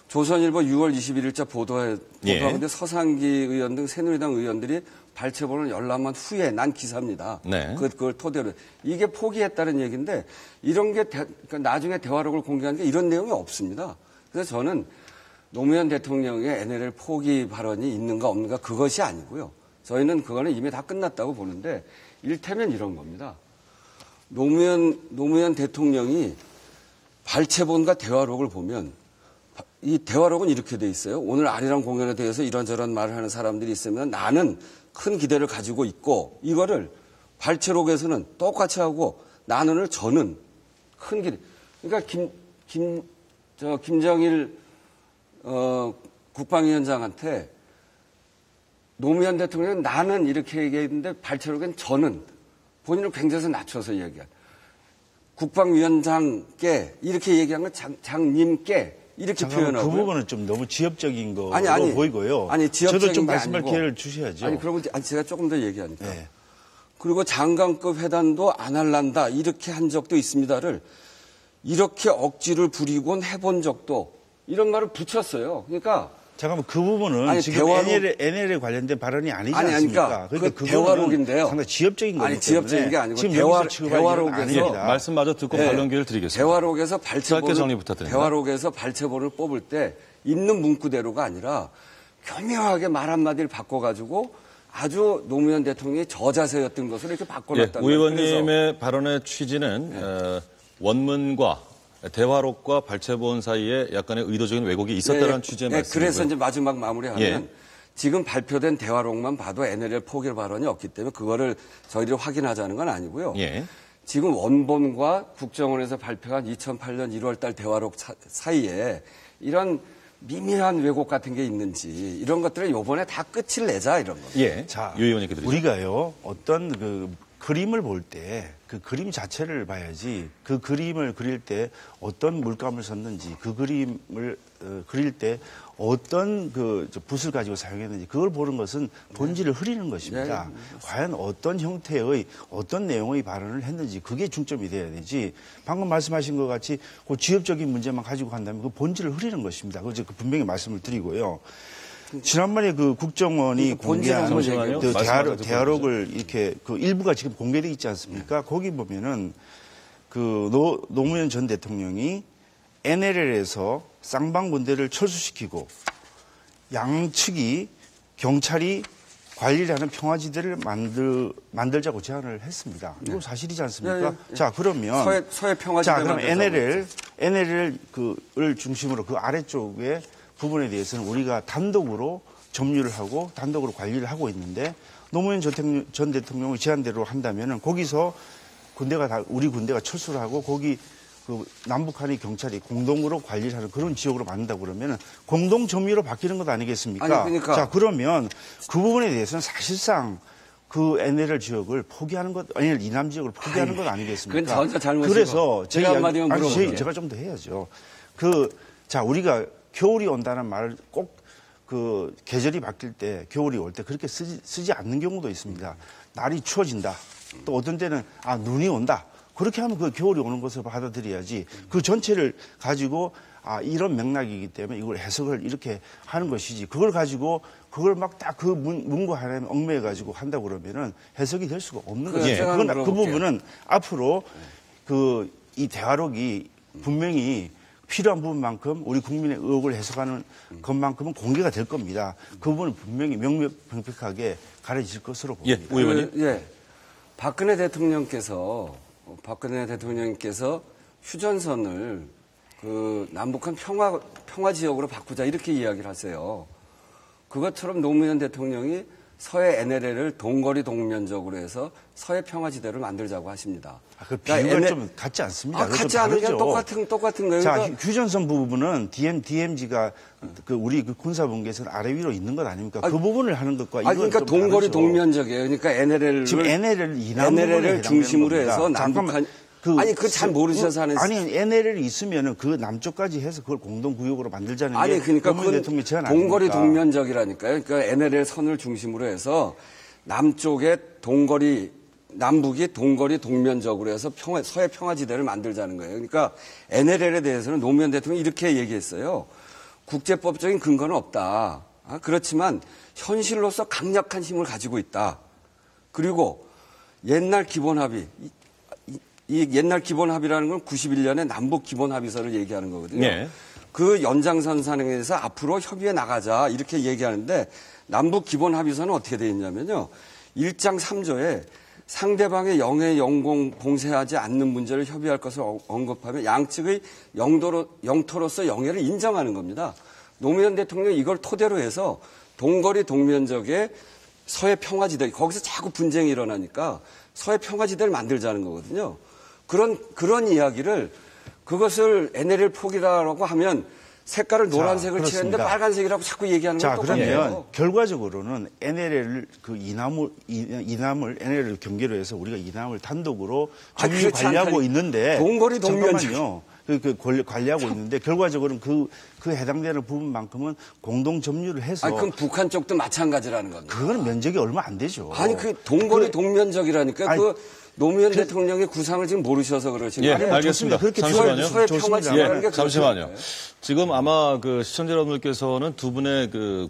조선일보 6월 21일자 보도하는데 서상기 의원 등 새누리당 의원들이 발췌본을 열람한 후에 난 기사입니다. 그걸 토대로. 이게 포기했다는 얘기인데 이런 게 그러니까 나중에 대화록을 공개하는 게 이런 내용이 없습니다. 그래서 저는 노무현 대통령의 NLL 포기 발언이 있는가 없는가 그것이 아니고요. 저희는 그거는 이미 다 끝났다고 보는데 일테면 이런 겁니다. 노무현 대통령이 발췌본과 대화록을 보면 이 대화록은 이렇게 돼 있어요. 오늘 아리랑 공연에 대해서 이런저런 말을 하는 사람들이 있으면 나는 큰 기대를 가지고 있고 이거를 발췌록에서는 똑같이 하고 나는을 저는 큰 기대. 그러니까 김정일 국방위원장한테 노무현 대통령은 나는 이렇게 얘기했는데 발췌록엔 저는 본인을 굉장히 낮춰서 얘기한 국방위원장께 이렇게 얘기한 건 장님께 이렇게 표현하고 그 부분은 좀 너무 지엽적인 거로 아니, 보이고요. 아니 지엽적인 저도 좀 게 말씀할 아니고. 기회를 주셔야죠. 아니 그러면 제가 조금 더 얘기하니까. 네. 그리고 장관급 회담도 안 할란다 이렇게 한 적도 있습니다를 이렇게 억지를 부리곤 해본 적도 이런 말을 붙였어요. 그러니까 잠깐만 그 부분은 아니, 지금 대화록- NL에 관련된 발언이 아니지 아니, 않습니까? 그러니까 그 그거는 대화록인데요. 상당히 지엽적인 거기 아니, 지엽적인 게 아니고 지금 대화- 여기서 취급할 대화록에서- 일은 아닙니다. 말씀마저 듣고 네. 반론 기회를 드리겠습니다. 대화록에서 짧게 정리 부탁드립니다. 대화록에서 발췌본을 뽑을 때 있는 문구대로가 아니라 교묘하게 말 한마디를 바꿔가지고 아주 노무현 대통령이 저자세였던 것을 이렇게 예, 바꿔놨다는 우 의원님의 발언의 취지는 원문과 대화록과 발췌본 사이에 약간의 의도적인 왜곡이 있었다는 취지의 말씀이고요. 그래서 이제 마지막 마무리하면 예. 지금 발표된 대화록만 봐도 NLL 포기 발언이 없기 때문에 그거를 저희들이 확인하자는 건 아니고요. 예. 지금 원본과 국정원에서 발표한 2008년 1월 달 대화록 사이에 이런 미미한 왜곡 같은 게 있는지 이런 것들을 요번에 다 끝을 내자 이런 거. 예. 자, 유 의원님께 드리죠. 우리가요 어떤 그 그림을 볼 때 그 그림 자체를 봐야지 그 그림을 그릴 때 어떤 물감을 썼는지 그 그림을 그릴 때 어떤 그 붓을 가지고 사용했는지 그걸 보는 것은 본질을 흐리는 것입니다. 과연 어떤 형태의 어떤 내용의 발언을 했는지 그게 중점이 돼야 되지 방금 말씀하신 것 같이 그 지엽적인 문제만 가지고 간다면 그 본질을 흐리는 것입니다. 그래서 분명히 말씀을 드리고요. 지난번에 그 국정원이 공개한 잠시만요. 그 말씀하셔도 대화록을 이렇게 그 일부가 지금 공개돼 있지 않습니까? 거기 보면은 그 노무현 전 대통령이 NLL에서 쌍방군대를 철수시키고 양측이 경찰이 관리를 하는 평화지대를 만들자고 제안을 했습니다. 이거 사실이지 않습니까? 자, 그러면 서해 평화지대 자, 그럼 NLL 그를 중심으로 그 아래쪽에 부분에 대해서는 우리가 단독으로 점유를 하고 단독으로 관리를 하고 있는데 노무현 전 대통령의 제안대로 한다면은 거기서 우리 군대가 철수를 하고 거기 그 남북한의 경찰이 공동으로 관리를 하는 그런 지역으로 만든다고 그러면은 공동 점유로 바뀌는 것 아니겠습니까? 아니, 그러니까. 자, 그러면 그 부분에 대해서는 사실상 그 NLL 지역을 포기하는 것, 아니, 이남 지역을 포기하는 것 아니겠습니까? 그건 전혀 잘못이고. 그래서 제가 한마디만 물어볼게요. 제가 좀 더 해야죠. 자, 우리가 겨울이 온다는 말을 꼭 그 계절이 바뀔 때 겨울이 올 때 그렇게 쓰지 않는 경우도 있습니다. 날이 추워진다. 또 어떤 때는 눈이 온다. 그렇게 하면 그 겨울이 오는 것을 받아들여야지 그 전체를 가지고 이런 맥락이기 때문에 이걸 해석을 이렇게 하는 것이지 그걸 가지고 그걸 막 딱 그 문구 하나에 얽매여 가지고 한다고 그러면은 해석이 될 수가 없는 거죠. 그 부분은 앞으로 이 대화록이 분명히 필요한 부분만큼 우리 국민의 의혹을 해석하는 것만큼은 공개가 될 겁니다. 그 부분은 분명히 명명백백하게 가려질 것으로 봅니다. 우 의원님. 박근혜 대통령께서 휴전선을 그 남북한 평화 지역으로 바꾸자 이렇게 이야기를 하세요. 그것처럼 노무현 대통령이 서해 NLL을 동거리 동면적으로 해서 서해 평화지대를 만들자고 하십니다. 그 비유가 좀 같지 않습니다. 같지 않은 게 똑같은 거예요. 자, 휴전선 부분은 DMZ가 우리 그 군사분계선 아래 위로 있는 것 아닙니까? 그 부분을 하는 것과 이건 그러니까 좀 동거리 다르죠. 동면적이에요. 그러니까 지금 NLL을 중심으로 해서 남북한 그거 잘 모르셔서 하는 NLL이 있으면은 그 남쪽까지 해서 그걸 공동구역으로 만들자는 게 그러니까 노무현 대통령 제안 동거리 아닙니까? 동면적이라니까요. 그러니까 NLL 선을 중심으로 해서 남북이 동거리 동면적으로 해서 서해 평화지대를 만들자는 거예요. 그러니까 NLL에 대해서는 노무현 대통령이 이렇게 얘기했어요. 국제법적인 근거는 없다. 그렇지만 현실로서 강력한 힘을 가지고 있다. 그리고 옛날 기본합의, 이 옛날 기본합의라는 건 91년에 남북 기본합의서를 얘기하는 거거든요. 네. 그 연장선상에서 앞으로 협의해 나가자 이렇게 얘기하는데 남북 기본합의서는 어떻게 되어 있냐면요. 1장 3조에 상대방의 영해 영공 공세하지 않는 문제를 협의할 것을 언급하며 양측의 영토로서 영해를 인정하는 겁니다. 노무현 대통령이 이걸 토대로 해서 동거리 동면적의 서해 평화지대, 거기서 자꾸 분쟁이 일어나니까 서해 평화지대를 만들자는 거거든요. 그런 이야기를 그것을 NLL 포기라고 하면 색깔을 노란색을 칠했는데 빨간색이라고 자꾸 얘기하는 건 똑같아요. 그러면 결과적으로는 NLL 그 이남을 NLL 경계로 해서 우리가 이남을 단독으로 정유 관리하고 있는데 동거리 동면적 관리하고 있는데 결과적으로는 그 해당되는 부분만큼은 공동 점유를 해서. 그럼 북한 쪽도 마찬가지라는 겁니다. 그거는 면적이 얼마 안 되죠. 아니 그 동거리 동면적이라니까 노무현 대통령의 구상을 지금 모르셔서 그러시는 예, 거예요. 알겠습니다. 잠시만요. 잠시만요. 지금 아마 그 시청자 여러분들께서는 두 분의 그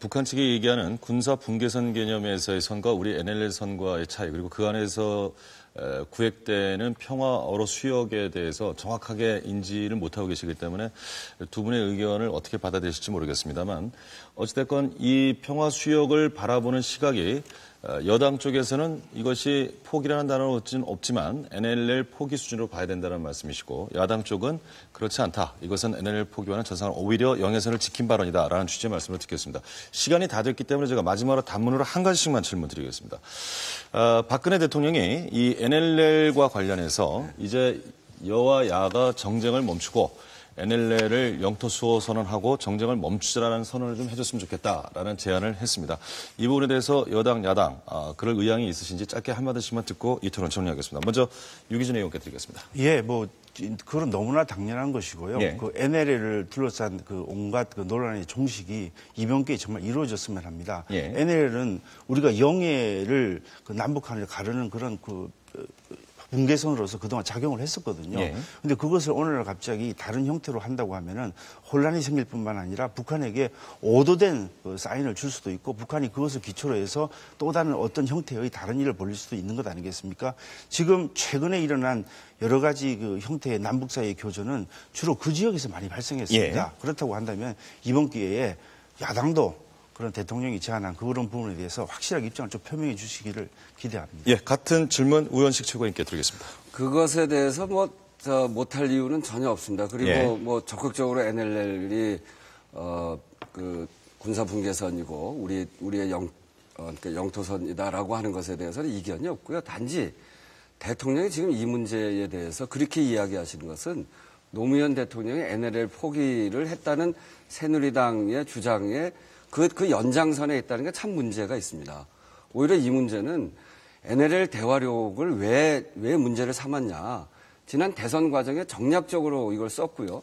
북한 측이 얘기하는 군사 분계선 개념에서의 선과 우리 NLL 선과의 차이, 그리고 그 안에서 구획되는 평화 어로 수역에 대해서 정확하게 인지를 못하고 계시기 때문에 두 분의 의견을 어떻게 받아들이실지 모르겠습니다만, 어찌됐건 이 평화 수역을 바라보는 시각이 여당 쪽에서는 이것이 포기라는 단어는 없지만 NLL 포기 수준으로 봐야 된다는 말씀이시고, 야당 쪽은 그렇지 않다, 이것은 NLL 포기와는 전상은 오히려 영해선을 지킨 발언이다라는 취지의 말씀을 듣겠습니다. 시간이 다 됐기 때문에 제가 마지막으로 단문으로 한 가지씩만 질문 드리겠습니다. 박근혜 대통령이 이 NLL과 관련해서 이제 여와 야가 정쟁을 멈추고 NLL을 영토 수호 선언하고 정쟁을 멈추자라는 선언을 좀 해줬으면 좋겠다라는 제안을 했습니다. 이 부분에 대해서 여당, 야당 그럴 의향이 있으신지 짧게 한마디씩만 듣고 이 토론 정리하겠습니다. 먼저 유기준 의원께 드리겠습니다. 예, 그건 너무나 당연한 것이고요. 예. 그 NLL을 둘러싼 그 온갖 그 논란의 종식이 이번 기회에 정말 이루어졌으면 합니다. 예. NLL은 우리가 영해를 그 남북한을 가르는 그런 분계선으로서 그동안 작용을 했었거든요. 예. 근데 그것을 오늘날 갑자기 다른 형태로 한다고 하면은 혼란이 생길 뿐만 아니라 북한에게 오도된 그 사인을 줄 수도 있고, 북한이 그것을 기초로 해서 또 다른 어떤 형태의 다른 일을 벌일 수도 있는 것 아니겠습니까? 지금 최근에 일어난 여러 가지 그 형태의 남북 사이의 교전은 주로 그 지역에서 많이 발생했습니다. 예. 그렇다고 한다면 이번 기회에 야당도 그런 대통령이 제안한 그런 부분에 대해서 확실하게 입장을 좀 표명해 주시기를 기대합니다. 예, 같은 질문 우현식 최고위원께 드리겠습니다. 그것에 대해서 못할 이유는 전혀 없습니다. 그리고 예. 적극적으로 NLL이 그 군사 분계선이고 우리의 영토선이다라고 하는 것에 대해서는 이견이 없고요. 단지 대통령이 지금 이 문제에 대해서 그렇게 이야기하시는 것은 노무현 대통령이 NLL 포기를 했다는 새누리당의 주장에 그 연장선에 있다는 게 참 문제가 있습니다. 오히려 이 문제는 NLL 대화록을 왜 문제를 삼았냐. 지난 대선 과정에 정략적으로 이걸 썼고요.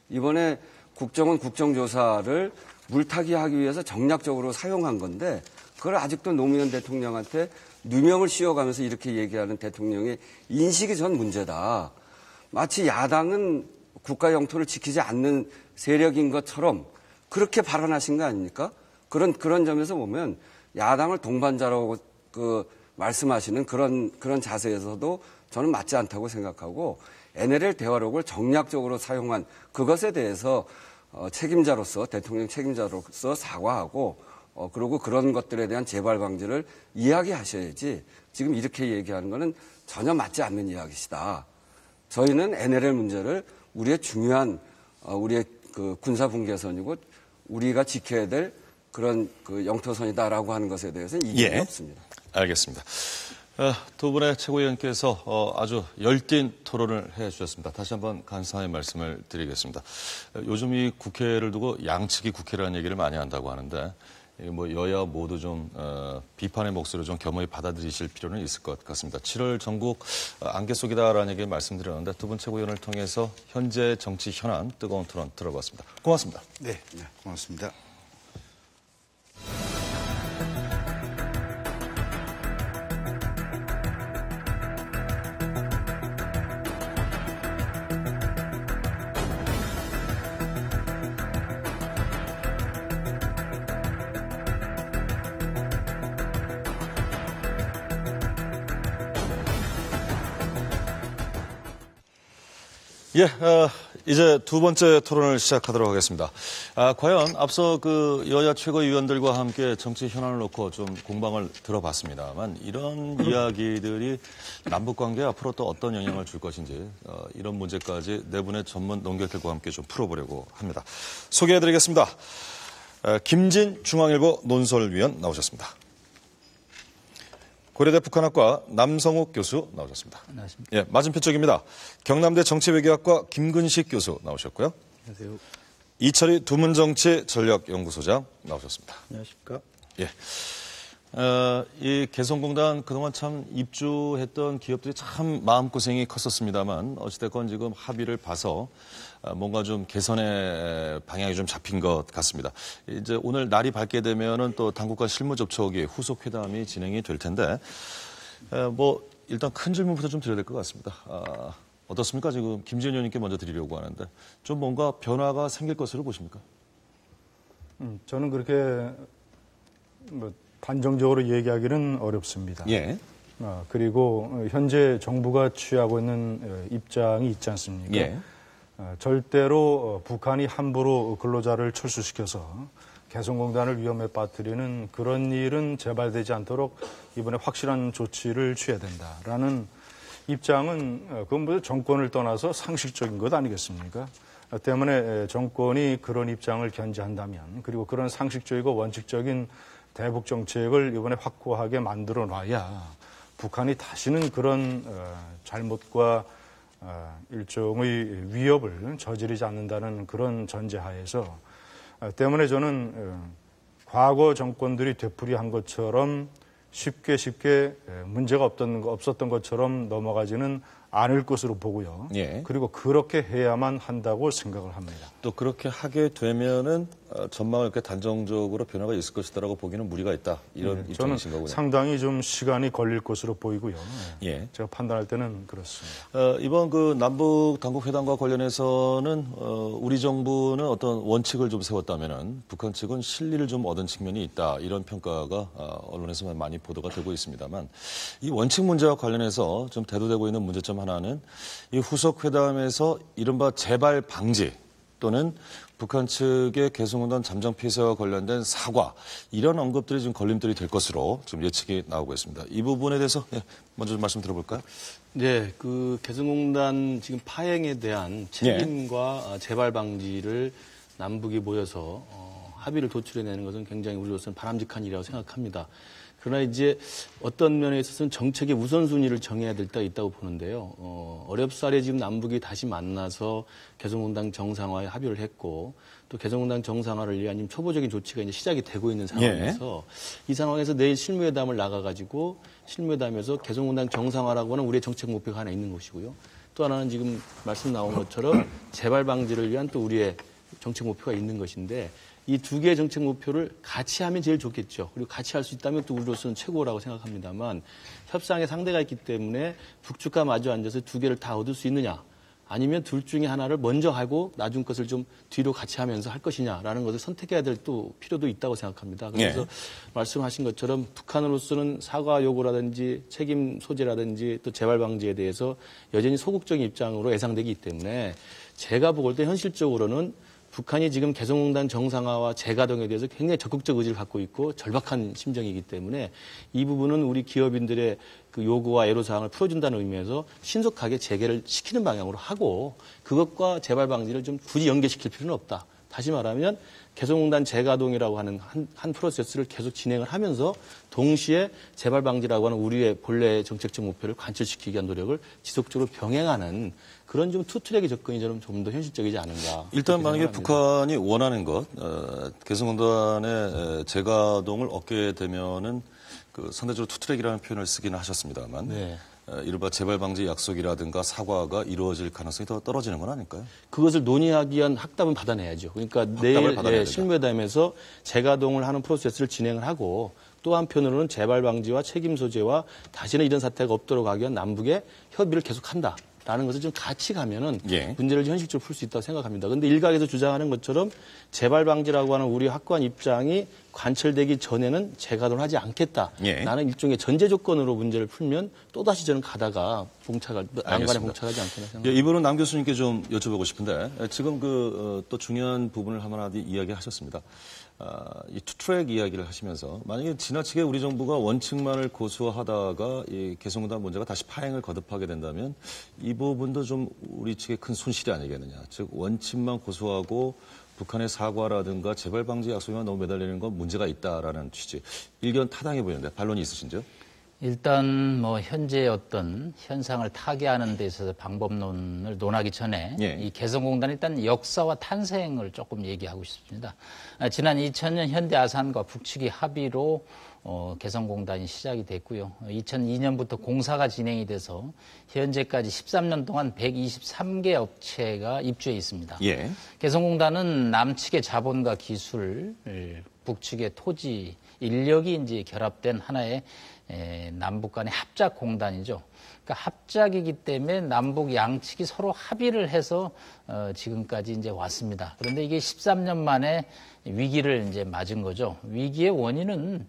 이번에 국정원 국정조사를 물타기 하기 위해서 정략적으로 사용한 건데, 그걸 아직도 노무현 대통령한테 누명을 씌워가면서 이렇게 얘기하는 대통령의 인식이 전 문제다. 마치 야당은 국가 영토를 지키지 않는 세력인 것처럼 그렇게 발언하신 거 아닙니까? 그런 점에서 보면 야당을 동반자라고 말씀하시는 그런 자세에서도 저는 맞지 않다고 생각하고, NLL 대화록을 정략적으로 사용한 그것에 대해서 대통령 책임자로서 사과하고, 그리고 그런 것들에 대한 재발 방지를 이야기하셔야지, 지금 이렇게 얘기하는 거는 전혀 맞지 않는 이야기시다. 저희는 NLL 문제를 우리의 중요한 우리의 그 군사 분계선이고 우리가 지켜야 될 그런 그 영토선이다라고 하는 것에 대해서는 이견이 없습니다. 알겠습니다. 두 분의 최고위원께서 아주 열띤 토론을 해주셨습니다. 다시 한번 감사의 말씀을 드리겠습니다. 요즘 이 국회를 두고 양측이 국회라는 얘기를 많이 한다고 하는데, 여야 모두 좀 비판의 목소리를 좀 겸허히 받아들이실 필요는 있을 것 같습니다. 7월 전국 안개 속이다라는 얘기를 말씀드렸는데, 두 분 최고위원을 통해서 현재 정치 현안 뜨거운 토론 들어봤습니다. 고맙습니다. 네, 고맙습니다. 예, 이제 두 번째 토론을 시작하도록 하겠습니다. 과연 앞서 그 여야 최고위원들과 함께 정치 현안을 놓고 좀 공방을 들어봤습니다만 이런 이야기들이 남북관계에 앞으로 또 어떤 영향을 줄 것인지 이런 문제까지 네 분의 전문 논객들과 함께 좀 풀어보려고 합니다. 소개해드리겠습니다. 김진 중앙일보 논설위원 나오셨습니다. 고려대 북한학과 남성욱 교수 나오셨습니다. 안녕하십니까. 예, 맞은편 쪽입니다. 경남대 정치외교학과 김근식 교수 나오셨고요. 안녕하세요. 이철희 두문정치전략연구소장 나오셨습니다. 안녕하십니까. 예. 이 개성공단 그동안 참 입주했던 기업들이 참 마음고생이 컸었습니다만 어찌됐건 지금 합의를 봐서 뭔가 좀 개선의 방향이 좀 잡힌 것 같습니다. 이제 오늘 날이 밝게 되면은 또 당국 간 실무 접촉이 후속 회담이 진행이 될 텐데 뭐 일단 큰 질문부터 좀 드려야 될 것 같습니다. 어떻습니까? 지금 김지현 의원님께 먼저 드리려고 하는데 좀 뭔가 변화가 생길 것으로 보십니까? 저는 그렇게 단정적으로 얘기하기는 어렵습니다. 예. 그리고 현재 정부가 취하고 있는 입장이 있지 않습니까? 예. 절대로 북한이 함부로 근로자를 철수시켜서 개성공단을 위험에 빠뜨리는 그런 일은 재발되지 않도록 이번에 확실한 조치를 취해야 된다라는 입장은 그건 뭐 정권을 떠나서 상식적인 것 아니겠습니까? 때문에 정권이 그런 입장을 견지한다면 그리고 그런 상식적이고 원칙적인 대북 정책을 이번에 확고하게 만들어 놔야 북한이 다시는 그런 잘못과 일종의 위협을 저지르지 않는다는 그런 전제하에서 때문에 저는 과거 정권들이 되풀이한 것처럼 쉽게 문제가 없었던 것처럼 넘어가지는 않을 것으로 보고요. 예. 그리고 그렇게 해야만 한다고 생각을 합니다. 또 그렇게 하게 되면은 전망을 이렇게 단정적으로 변화가 있을 것이다라고 보기는 무리가 있다. 이런 입장이신 저는 거군요. 상당히 좀 시간이 걸릴 것으로 보이고요. 예. 제가 판단할 때는 그렇습니다. 이번 그 남북 당국 회담과 관련해서는 우리 정부는 어떤 원칙을 좀 세웠다면은 북한 측은 실리를 좀 얻은 측면이 있다. 이런 평가가 언론에서 많이 보도가 되고 있습니다만 이 원칙 문제와 관련해서 좀 대두되고 있는 문제점 하나는 이 후속 회담에서 이른바 재발 방지 또는 북한 측의 개성공단 잠정 폐쇄와 관련된 사과 이런 언급들이 좀 걸림돌이 될 것으로 좀 예측이 나오고 있습니다. 이 부분에 대해서 먼저 좀 말씀 들어볼까요? 네, 그 개성공단 지금 파행에 대한 책임과 재발 방지를 남북이 모여서 합의를 도출해내는 것은 굉장히 우리로서는 바람직한 일이라고 생각합니다. 그러나 이제 어떤 면에 있어서는 정책의 우선순위를 정해야 될 때가 있다고 보는데요. 어렵사리 지금 남북이 다시 만나서 개성공단 정상화에 합의를 했고 또 개성공단 정상화를 위한 지금 초보적인 조치가 이제 시작이 되고 있는 상황에서 이 상황에서 내일 실무회담을 나가가지고 실무회담에서 개성공단 정상화라고 하는 우리의 정책 목표가 하나 있는 것이고요. 또 하나는 지금 말씀 나온 것처럼 재발 방지를 위한 또 우리의 정책 목표가 있는 것인데 이 두 개의 정책 목표를 같이 하면 제일 좋겠죠. 그리고 같이 할 수 있다면 또 우리로서는 최고라고 생각합니다만 협상의 상대가 있기 때문에 북측과 마주 앉아서 두 개를 다 얻을 수 있느냐 아니면 둘 중에 하나를 먼저 하고 나중 것을 좀 뒤로 같이 하면서 할 것이냐라는 것을 선택해야 될 또 필요도 있다고 생각합니다. 그래서 말씀하신 것처럼 북한으로서는 사과 요구라든지 책임 소재라든지 또 재발 방지에 대해서 여전히 소극적인 입장으로 예상되기 때문에 제가 보고 볼 때 현실적으로는 북한이 지금 개성공단 정상화와 재가동에 대해서 굉장히 적극적 의지를 갖고 있고 절박한 심정이기 때문에 이 부분은 우리 기업인들의 그 요구와 애로사항을 풀어준다는 의미에서 신속하게 재개를 시키는 방향으로 하고 그것과 재발 방지를 좀 굳이 연계시킬 필요는 없다. 다시 말하면 개성공단 재가동이라고 하는 한 프로세스를 계속 진행을 하면서 동시에 재발 방지라고 하는 우리의 본래 정책적 목표를 관철시키기 위한 노력을 지속적으로 병행하는 그런 좀 투트랙의 접근이 저는 좀 더 현실적이지 않은가. 일단 만약에 북한이 원하는 것, 개성공단의 재가동을 얻게 되면은 그 상대적으로 투트랙이라는 표현을 쓰기는 하셨습니다만, 이른바 재발 방지 약속이라든가 사과가 이루어질 가능성이 더 떨어지는 건 아닐까요? 그것을 논의하기 위한 확답은 받아내야죠. 그러니까 내일 실무회담에서 재가동을 하는 프로세스를 진행을 하고 또 한편으로는 재발 방지와 책임 소재와 다시는 이런 사태가 없도록 하기 위한 남북의 협의를 계속한다. 라는 것을 좀 같이 가면은 예. 문제를 현실적으로 풀 수 있다고 생각합니다. 그런데 일각에서 주장하는 것처럼 재발 방지라고 하는 우리 확고한 입장이 관철되기 전에는 재가동을 하지 않겠다. 예. 나는 일종의 전제 조건으로 문제를 풀면 또다시 저는 가다가 난간에 봉착하지 않겠나 생각합니다. 예, 이번은 남 교수님께 좀 여쭤보고 싶은데 지금 또 중요한 부분을 하나 이야기하셨습니다. 이 투트랙 이야기를 하시면서 만약에 지나치게 우리 정부가 원칙만을 고수하다가 이 개성공단 문제가 다시 파행을 거듭하게 된다면 이 부분도 좀 우리 측에 큰 손실이 아니겠느냐. 즉 원칙만 고수하고 북한의 사과라든가 재발 방지 약속에만 너무 매달리는 건 문제가 있다라는 취지. 일견 타당해 보이는데 반론이 있으신지요? 일단 뭐 현재 어떤 현상을 타개하는 데 있어서 방법론을 논하기 전에 예. 이 개성공단 일단 역사와 탄생을 조금 얘기하고 싶습니다. 지난 2000년 현대 아산과 북측이 합의로 개성공단이 시작이 됐고요. 2002년부터 공사가 진행이 돼서 현재까지 13년 동안 123개 업체가 입주해 있습니다. 예. 개성공단은 남측의 자본과 기술, 북측의 토지, 인력이 이제 결합된 하나의 남북 간의 합작 공단이죠. 그러니까 합작이기 때문에 남북 양측이 서로 합의를 해서 지금까지 이제 왔습니다. 그런데 이게 13년 만에 위기를 이제 맞은 거죠. 위기의 원인은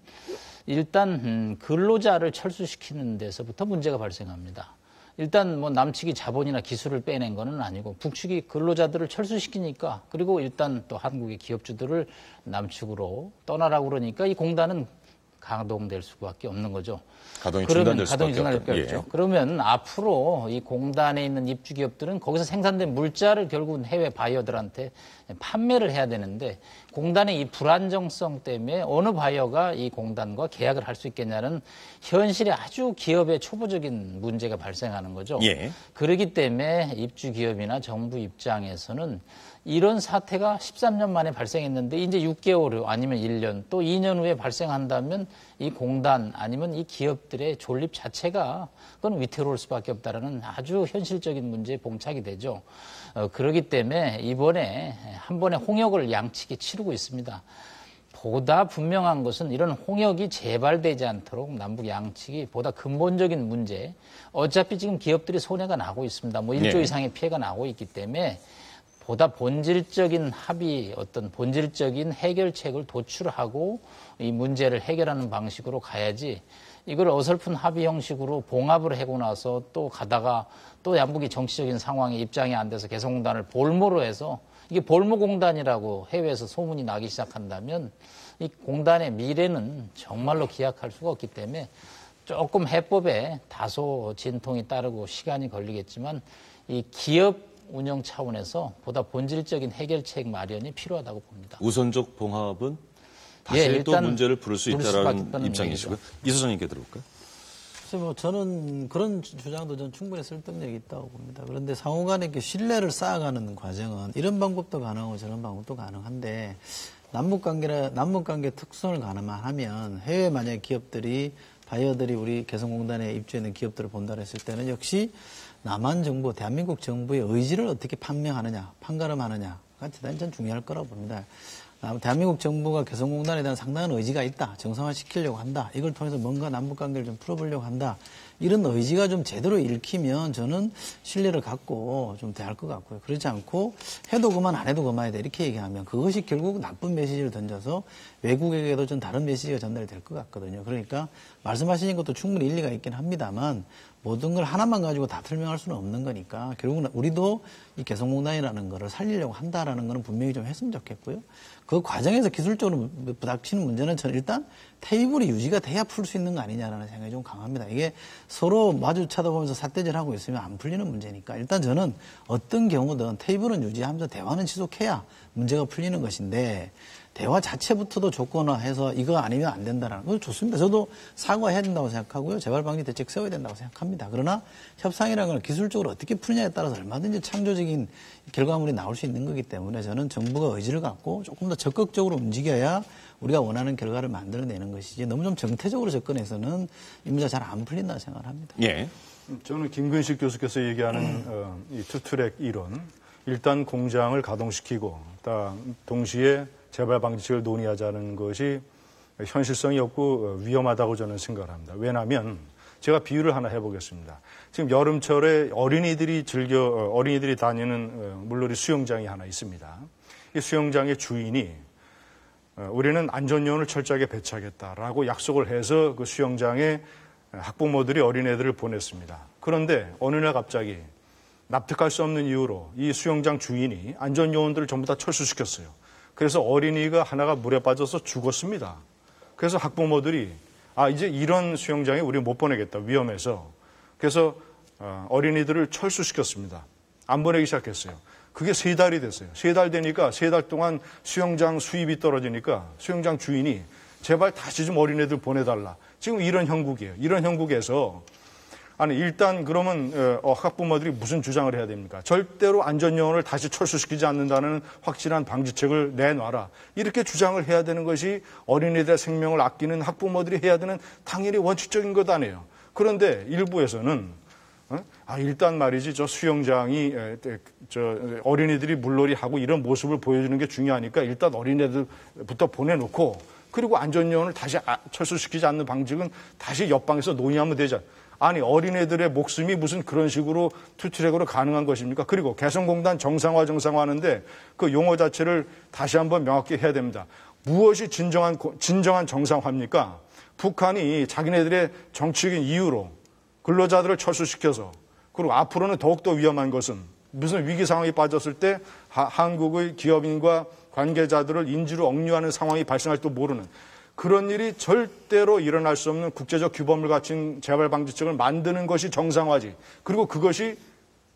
일단 근로자를 철수시키는 데서부터 문제가 발생합니다. 일단 뭐 남측이 자본이나 기술을 빼낸 거는 아니고 북측이 근로자들을 철수시키니까 그리고 일단 또 한국의 기업주들을 남측으로 떠나라고 그러니까 이 공단은 가동될 수밖에 없는 거죠. 가동이 중단될 수밖에 없죠. 예. 그러면 앞으로 이 공단에 있는 입주 기업들은 거기서 생산된 물자를 결국은 해외 바이어들한테 판매를 해야 되는데 공단의 이 불안정성 때문에 어느 바이어가 이 공단과 계약을 할 수 있겠냐는 현실에 아주 기업의 초보적인 문제가 발생하는 거죠. 예. 그렇기 때문에 입주 기업이나 정부 입장에서는 이런 사태가 13년 만에 발생했는데 이제 6개월 후 아니면 1년 또 2년 후에 발생한다면 이 공단 아니면 이 기업들의 존립 자체가 그건 위태로울 수밖에 없다라는 아주 현실적인 문제에 봉착이 되죠. 그렇기 때문에 이번에 한 번에 홍역을 양측이 치르고 있습니다. 보다 분명한 것은 이런 홍역이 재발되지 않도록 남북 양측이 보다 근본적인 문제, 어차피 지금 기업들이 손해가 나고 있습니다. 뭐 1조 이상의 피해가 나고 있기 때문에 보다 본질적인 합의, 어떤 본질적인 해결책을 도출하고 이 문제를 해결하는 방식으로 가야지 이걸 어설픈 합의 형식으로 봉합을 하고 나서 또 가다가 또 양북이 정치적인 상황에 입장이 안 돼서 개성공단을 볼모로 해서 이게 볼모공단이라고 해외에서 소문이 나기 시작한다면 이 공단의 미래는 정말로 기약할 수가 없기 때문에 조금 해법에 다소 진통이 따르고 시간이 걸리겠지만 이 기업 운영 차원에서 보다 본질적인 해결책 마련이 필요하다고 봅니다. 우선적 봉합은 다시 또 문제를 부를 수 있다는 입장이시고요. 이 소장님께 들어볼까요? 글쎄 뭐 저는 그런 주장도 전 충분히 설득력이 있다고 봅니다. 그런데 상호간에 이렇게 신뢰를 쌓아가는 과정은 이런 방법도 가능하고 저런 방법도 가능한데 남북관계 특성을 가늠하면 해외 만약 기업들이 바이어들이 우리 개성공단에 입주해 있는 기업들을 본다 했을 때는 역시 남한 정부, 대한민국 정부의 의지를 어떻게 판가름하느냐가 대단히 전 중요할 거라고 봅니다. 대한민국 정부가 개성공단에 대한 상당한 의지가 있다. 정상화시키려고 한다. 이걸 통해서 뭔가 남북관계를 좀 풀어보려고 한다. 이런 의지가 좀 제대로 읽히면 저는 신뢰를 갖고 좀 대할 것 같고요. 그렇지 않고 해도 그만 안 해도 그만이다. 이렇게 얘기하면 그것이 결국 나쁜 메시지를 던져서 외국에게도 좀 다른 메시지가 전달이 될 것 같거든요. 그러니까 말씀하신 것도 충분히 일리가 있긴 합니다만 모든 걸 하나만 가지고 다 설명할 수는 없는 거니까 결국은 우리도 이 개성공단이라는 거를 살리려고 한다라는 거는 분명히 좀 했으면 좋겠고요. 그 과정에서 기술적으로 부닥치는 문제는 저는 일단 테이블이 유지가 돼야 풀 수 있는 거 아니냐라는 생각이 좀 강합니다. 이게 서로 마주 쳐다보면서 삿대질하고 있으면 안 풀리는 문제니까 일단 저는 어떤 경우든 테이블은 유지하면서 대화는 지속해야 문제가 풀리는 것인데 대화 자체부터도 조건화해서 이거 아니면 안 된다라는 거 좋습니다. 저도 사과해야 된다고 생각하고요. 재발방지 대책 세워야 된다고 생각합니다. 그러나 협상이라는 건 기술적으로 어떻게 풀냐에 따라서 얼마든지 창조적인 결과물이 나올 수 있는 거기 때문에 저는 정부가 의지를 갖고 조금 더 적극적으로 움직여야 우리가 원하는 결과를 만들어내는 것이지 너무 좀 정태적으로 접근해서는 이 문제가 잘 안 풀린다고 생각을 합니다. 예. 저는 김근식 교수께서 얘기하는 이 투트랙 이론, 일단 공장을 가동시키고 동시에 재발 방지책을 논의하자는 것이 현실성이 없고 위험하다고 저는 생각을 합니다. 왜냐하면 제가 비유를 하나 해보겠습니다. 지금 여름철에 어린이들이 다니는 물놀이 수영장이 하나 있습니다. 이 수영장의 주인이 우리는 안전요원을 철저하게 배치하겠다라고 약속을 해서 그 수영장에 학부모들이 어린애들을 보냈습니다. 그런데 어느 날 갑자기 납득할 수 없는 이유로 이 수영장 주인이 안전요원들을 전부 다 철수시켰어요. 그래서 어린이가 하나가 물에 빠져서 죽었습니다. 그래서 학부모들이 이제 이런 수영장에 우리 못 보내겠다, 위험해서. 그래서 어린이들을 철수시켰습니다. 안 보내기 시작했어요. 그게 3달이 됐어요. 3달 되니까 3달 동안 수영장 수입이 떨어지니까 수영장 주인이 제발 다시 좀 어린애들 보내달라. 지금 이런 형국이에요. 이런 형국에서 일단 그러면 학부모들이 무슨 주장을 해야 됩니까? 절대로 안전요원을 다시 철수시키지 않는다는 확실한 방지책을 내놔라. 이렇게 주장을 해야 되는 것이 어린이들의 생명을 아끼는 학부모들이 해야 되는 당연히 원칙적인 것 아니에요. 그런데 일부에서는 일단 말이지 저 수영장이 어린이들이 물놀이하고 이런 모습을 보여주는 게 중요하니까 일단 어린애들부터 보내놓고 그리고 안전요원을 다시 철수시키지 않는 방식은 다시 옆방에서 논의하면 되지. 어린애들의 목숨이 무슨 그런 식으로 투트랙으로 가능한 것입니까? 그리고 개성공단 정상화하는데 그 용어 자체를 다시 한번 명확히 해야 됩니다. 무엇이 진정한 정상화입니까? 북한이 자기네들의 정치적인 이유로 근로자들을 철수시켜서 그리고 앞으로는 더욱더 위험한 것은 무슨 위기 상황이 빠졌을 때 한국의 기업인과 관계자들을 인지로 억류하는 상황이 발생할 줄 모르는 그런 일이 절대로 일어날 수 없는 국제적 규범을 갖춘 재발 방지책을 만드는 것이 정상화지. 그리고 그것이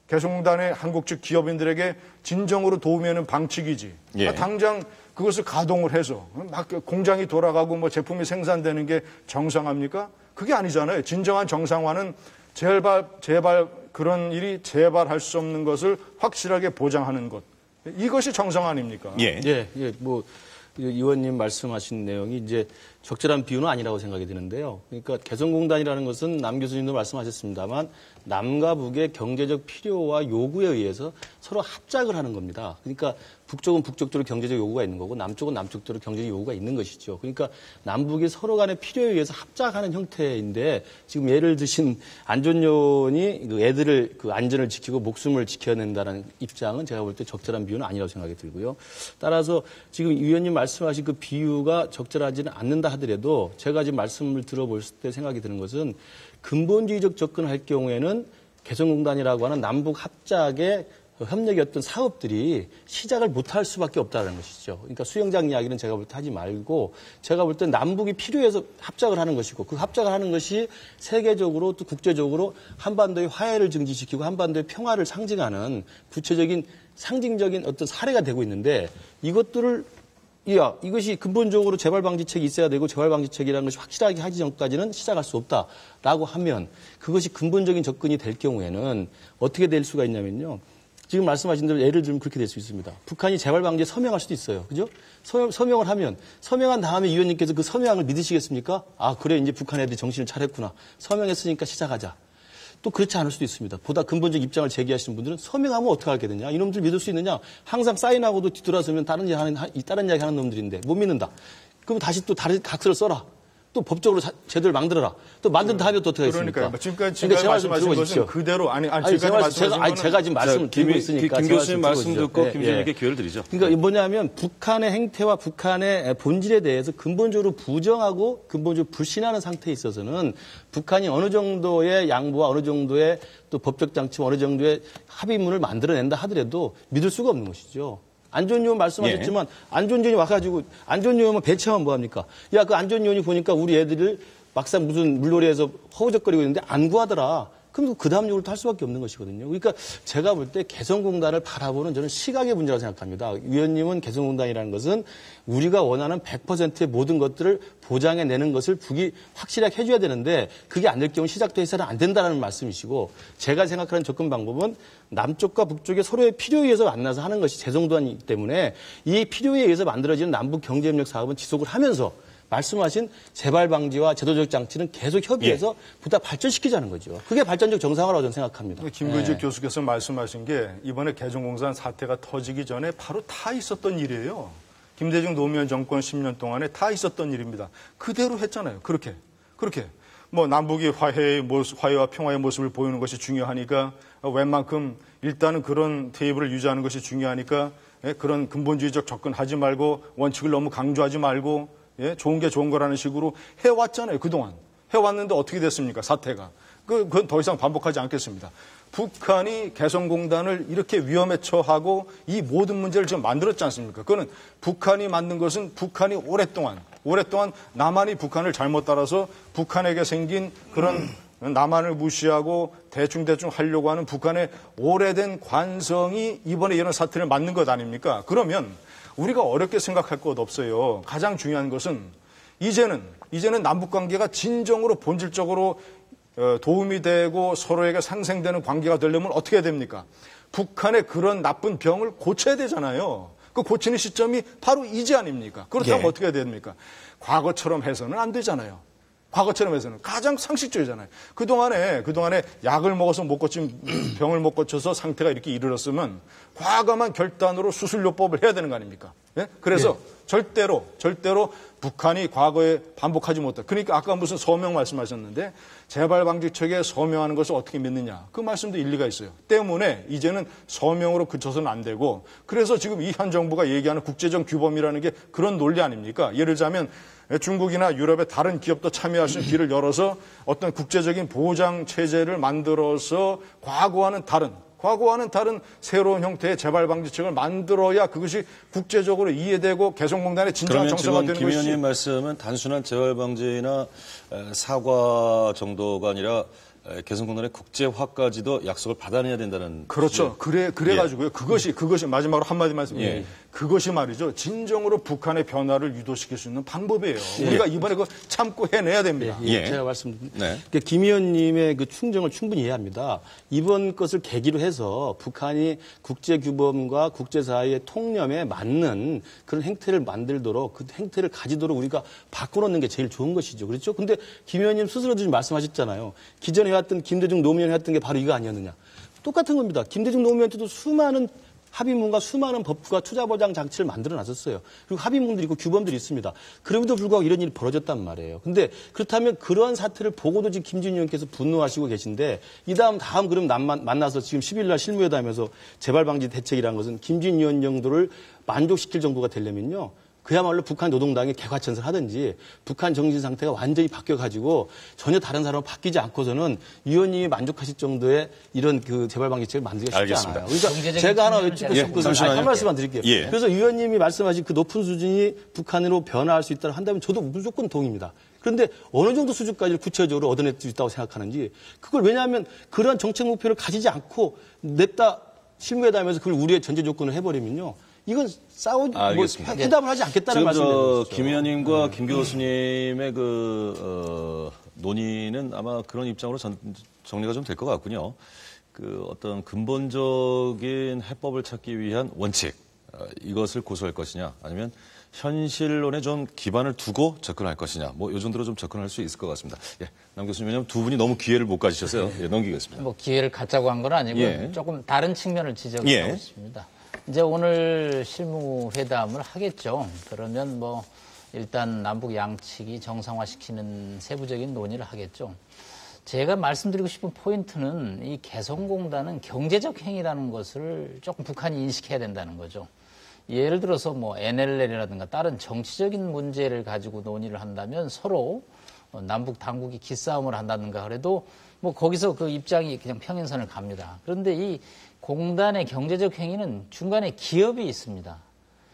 개성공단의 한국 측 기업인들에게 진정으로 도움이 되는 방식이지. 예. 당장 그것을 가동을 해서 막 공장이 돌아가고 제품이 생산되는 게 정상화입니까? 그게 아니잖아요. 진정한 정상화는 그런 일이 재발할 수 없는 것을 확실하게 보장하는 것. 이것이 정상화 아닙니까? 예. 의원님 말씀하신 내용이 이제 적절한 비유는 아니라고 생각이 드는데요. 그러니까 개성공단이라는 것은 남 교수님도 말씀하셨습니다만 남과 북의 경제적 필요와 요구에 의해서 서로 합작을 하는 겁니다. 그러니까 북쪽은 북쪽대로 경제적 요구가 있는 거고 남쪽은 남쪽대로 경제적 요구가 있는 것이죠. 그러니까 남북이 서로 간의 필요에 의해서 합작하는 형태인데 지금 예를 드신 안전요원이 애들을 안전을 지키고 목숨을 지켜야 된다는 입장은 제가 볼 때 적절한 비유는 아니라고 생각이 들고요. 따라서 지금 위원님 말씀하신 그 비유가 적절하지는 않는다 하더라도 제가 지금 말씀을 들어볼 때 생각이 드는 것은 근본주의적 접근을 할 경우에는 개성공단이라고 하는 남북 합작의 협력의 어떤 사업들이 시작을 못할 수밖에 없다는 것이죠. 그러니까 수영장 이야기는 제가 볼 때 하지 말고 제가 볼 때 남북이 필요해서 합작을 하는 것이고 그 합작을 하는 것이 세계적으로 또 국제적으로 한반도의 화해를 증진시키고 한반도의 평화를 상징하는 구체적인 상징적인 어떤 사례가 되고 있는데 이것이 근본적으로 재발방지책이 있어야 되고 재발방지책이라는 것이 확실하게 하기 전까지는 시작할 수 없다라고 하면 그것이 근본적인 접근이 될 경우에는 어떻게 될 수가 있냐면요. 지금 말씀하신 대로 예를 들면 그렇게 될 수 있습니다. 북한이 재발방지에 서명할 수도 있어요. 그죠? 서명을 하면 서명한 다음에 위원님께서 그 서명을 믿으시겠습니까? 그래 이제 북한 애들이 정신을 차렸구나. 서명했으니까 시작하자. 또 그렇지 않을 수도 있습니다. 보다 근본적 입장을 제기하시는 분들은 서명하면 어떻게 하겠느냐. 이놈들 믿을 수 있느냐. 항상 사인하고도 뒤돌아서면 다른 이야기 하는 놈들인데 못 믿는다. 그럼 다시 또 다른 각서를 써라. 또 법적으로 제도를 만들어라. 또 만든 다음에 또 어떻게 하겠습니까? 그러니까 지금까지 말씀하신 것은 그대로 제가 지금 말씀을 드리고 있으니까 김 교수님 말씀 듣고 김 교수님께 기회를 드리죠. 그러니까 뭐냐면 북한의 행태와 북한의 본질에 대해서 근본적으로 부정하고 근본적으로 불신하는 상태에 있어서는 북한이 어느 정도의 양보와 어느 정도의 또 법적 장치와 어느 정도의 합의문을 만들어낸다 하더라도 믿을 수가 없는 것이죠. 안전요원 말씀하셨지만 안전요원이 와가지고 안전요원만 배치하면 뭐합니까? 그 안전요원이 보니까 우리 애들을 막상 무슨 물놀이에서 허우적거리고 있는데 안 구하더라. 그럼 그 다음 요구를 할 수밖에 없는 것이거든요. 그러니까 제가 볼 때 개성공단을 바라보는 저는 시각의 문제라고 생각합니다. 위원님은 개성공단이라는 것은 우리가 원하는 100%의 모든 것들을 보장해내는 것을 북이 확실하게 해줘야 되는데 그게 안 될 경우 시작도 해서는 안 된다는 말씀이시고 제가 생각하는 접근 방법은 남쪽과 북쪽의 서로의 필요에 의해서 만나서 하는 것이 개성공단이기 때문에 이 필요에 의해서 만들어지는 남북 경제협력 사업은 지속을 하면서 말씀하신 재발 방지와 제도적 장치는 계속 협의해서 보다 발전시키자는 거죠. 그게 발전적 정상화라고 저는 생각합니다. 김근식 교수께서 말씀하신 게 이번에 개성공단 사태가 터지기 전에 바로 다 있었던 일이에요. 김대중 노무현 정권 10년 동안에 다 있었던 일입니다. 그대로 했잖아요. 그렇게. 뭐 남북이 화해와 평화의 모습을 보이는 것이 중요하니까 웬만큼 일단은 그런 테이블을 유지하는 것이 중요하니까 그런 근본주의적 접근하지 말고 원칙을 너무 강조하지 말고 좋은 게 좋은 거라는 식으로 해왔잖아요. 그동안. 해왔는데 어떻게 됐습니까? 사태가. 그건 더 이상 반복하지 않겠습니다. 북한이 개성공단을 이렇게 위험에 처하고 이 모든 문제를 지금 만들었지 않습니까? 그거는 북한이 만든 것은 북한이 오랫동안 남한이 북한을 잘못 따라서 북한에게 생긴 그런 남한을 무시하고 대충 하려고 하는 북한의 오래된 관성이 이번에 이런 사태를 만든 것 아닙니까? 그러면 우리가 어렵게 생각할 것 없어요. 가장 중요한 것은 이제는 남북관계가 진정으로 본질적으로 도움이 되고 서로에게 상생되는 관계가 되려면 어떻게 해야 됩니까? 북한의 그런 나쁜 병을 고쳐야 되잖아요. 그 고치는 시점이 바로 이제 아닙니까? 그렇다면 어떻게 해야 됩니까? 과거처럼 해서는 안 되잖아요. 과거처럼 해서는 가장 상식적이잖아요. 그동안에 약을 먹어서 못 고친 병을 못 고쳐서 상태가 이렇게 이르렀으면 과감한 결단으로 수술요법을 해야 되는 거 아닙니까? 그래서 절대로 북한이 과거에 반복하지 못할. 그러니까 아까 무슨 서명 말씀하셨는데 재발방지책에 서명하는 것을 어떻게 믿느냐. 그 말씀도 일리가 있어요. 때문에 이제는 서명으로 그쳐서는 안 되고 그래서 지금 이 현 정부가 얘기하는 국제적 규범이라는 게 그런 논리 아닙니까? 예를 들자면 중국이나 유럽의 다른 기업도 참여할 수 있는 길을 열어서 어떤 국제적인 보장 체제를 만들어서 과거와는 다른 새로운 형태의 재발방지책을 만들어야 그것이 국제적으로 이해되고 개성공단의 진정한 정서가 되는 것이지. 그러면 지금 김 의원님 말씀은 단순한 재발방지나 사과 정도가 아니라 개성공단의 국제화까지도 약속을 받아내야 된다는. 그렇죠. 그래가지고요. 그것이 마지막으로 한마디 말씀드립니다. 그것이 말이죠. 진정으로 북한의 변화를 유도시킬 수 있는 방법이에요. 우리가 이번에 그거 참고 해내야 됩니다. 제가 말씀드립니다. 그러니까 김 의원님의 그 충정을 충분히 이해합니다. 이번 것을 계기로 해서 북한이 국제규범과 국제사회의 통념에 맞는 그런 행태를 만들도록 그 행태를 가지도록 우리가 바꿔놓는 게 제일 좋은 것이죠. 그렇죠? 근데 김 의원님 스스로도 지금 말씀하셨잖아요. 기존에 해왔던 김대중 노무현이 했던 게 바로 이거 아니었느냐. 똑같은 겁니다. 김대중 노무현한테도 수많은 합의문과 수많은 법과 투자보장 장치를 만들어놨었어요. 그리고 합의문들이 있고 규범들이 있습니다. 그럼에도 불구하고 이런 일이 벌어졌단 말이에요. 근데 그렇다면 그러한 사태를 보고도 지금 김진우 의원께서 분노하시고 계신데 다음 그럼 만나서 지금 10일 날 실무회담에서 재발방지 대책이라는 것은 김진우 의원 정도를 만족시킬 정도가 되려면요. 그야말로 북한 노동당이 개과천선을 하든지 북한 정신 상태가 완전히 바뀌어가지고 전혀 다른 사람으로 바뀌지 않고서는 위원님이 만족하실 정도의 이런 그 재발방지책을 만들기가 쉽지 않아요. 그러니까 제가 하나 여쭙고 싶거든요. 한 말씀만 드릴게요. 그래서 위원님이 말씀하신 그 높은 수준이 북한으로 변화할 수 있다고 한다면 저도 무조건 동의입니다. 그런데 어느 정도 수준까지 구체적으로 얻어낼 수 있다고 생각하는지 그걸 왜냐하면 그런 정책 목표를 가지지 않고 냈다 실무회담에서 그걸 우리의 전제 조건을 해버리면요. 이건 회담을 하지 않겠다는 말씀이에요. 김 의원님과 김 교수님의 논의는 아마 그런 입장으로 정리가 좀 될 것 같군요. 그 어떤 근본적인 해법을 찾기 위한 원칙, 이것을 고수할 것이냐, 아니면 현실론에 좀 기반을 두고 접근할 것이냐, 이 정도로 좀 접근할 수 있을 것 같습니다. 남 교수님, 왜냐하면 두 분이 너무 기회를 못 가지셔서요. 넘기겠습니다. 기회를 갖자고 한 건 아니고 조금 다른 측면을 지적하고 있습니다. 이제 오늘 실무회담을 하겠죠. 그러면 일단 남북 양측이 정상화시키는 세부적인 논의를 하겠죠. 제가 말씀드리고 싶은 포인트는 이 개성공단은 경제적 행위라는 것을 조금 북한이 인식해야 된다는 거죠. 예를 들어서 NLL이라든가 다른 정치적인 문제를 가지고 논의를 한다면 서로 남북 당국이 기싸움을 한다든가 그래도 거기서 그 입장이 그냥 평행선을 갑니다. 그런데 이 공단의 경제적 행위는 중간에 기업이 있습니다.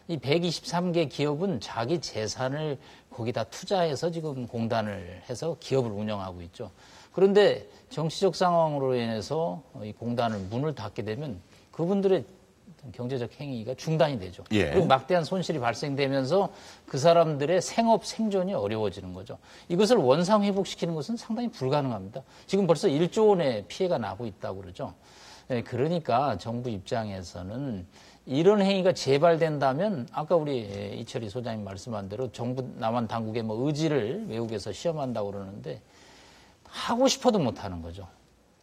이 123개 기업은 자기 재산을 거기다 투자해서 지금 공단을 해서 기업을 운영하고 있죠. 그런데 정치적 상황으로 인해서 이 공단을 문을 닫게 되면 그분들의 경제적 행위가 중단이 되죠. 그리고 막대한 손실이 발생되면서 그 사람들의 생업 생존이 어려워지는 거죠. 이것을 원상 회복시키는 것은 상당히 불가능합니다. 지금 벌써 1조 원의 피해가 나고 있다고 그러죠. 그러니까 정부 입장에서는 이런 행위가 재발된다면 아까 우리 이철희 소장님 말씀한 대로 정부 남한 당국의 의지를 외국에서 시험한다고 그러는데 하고 싶어도 못하는 거죠.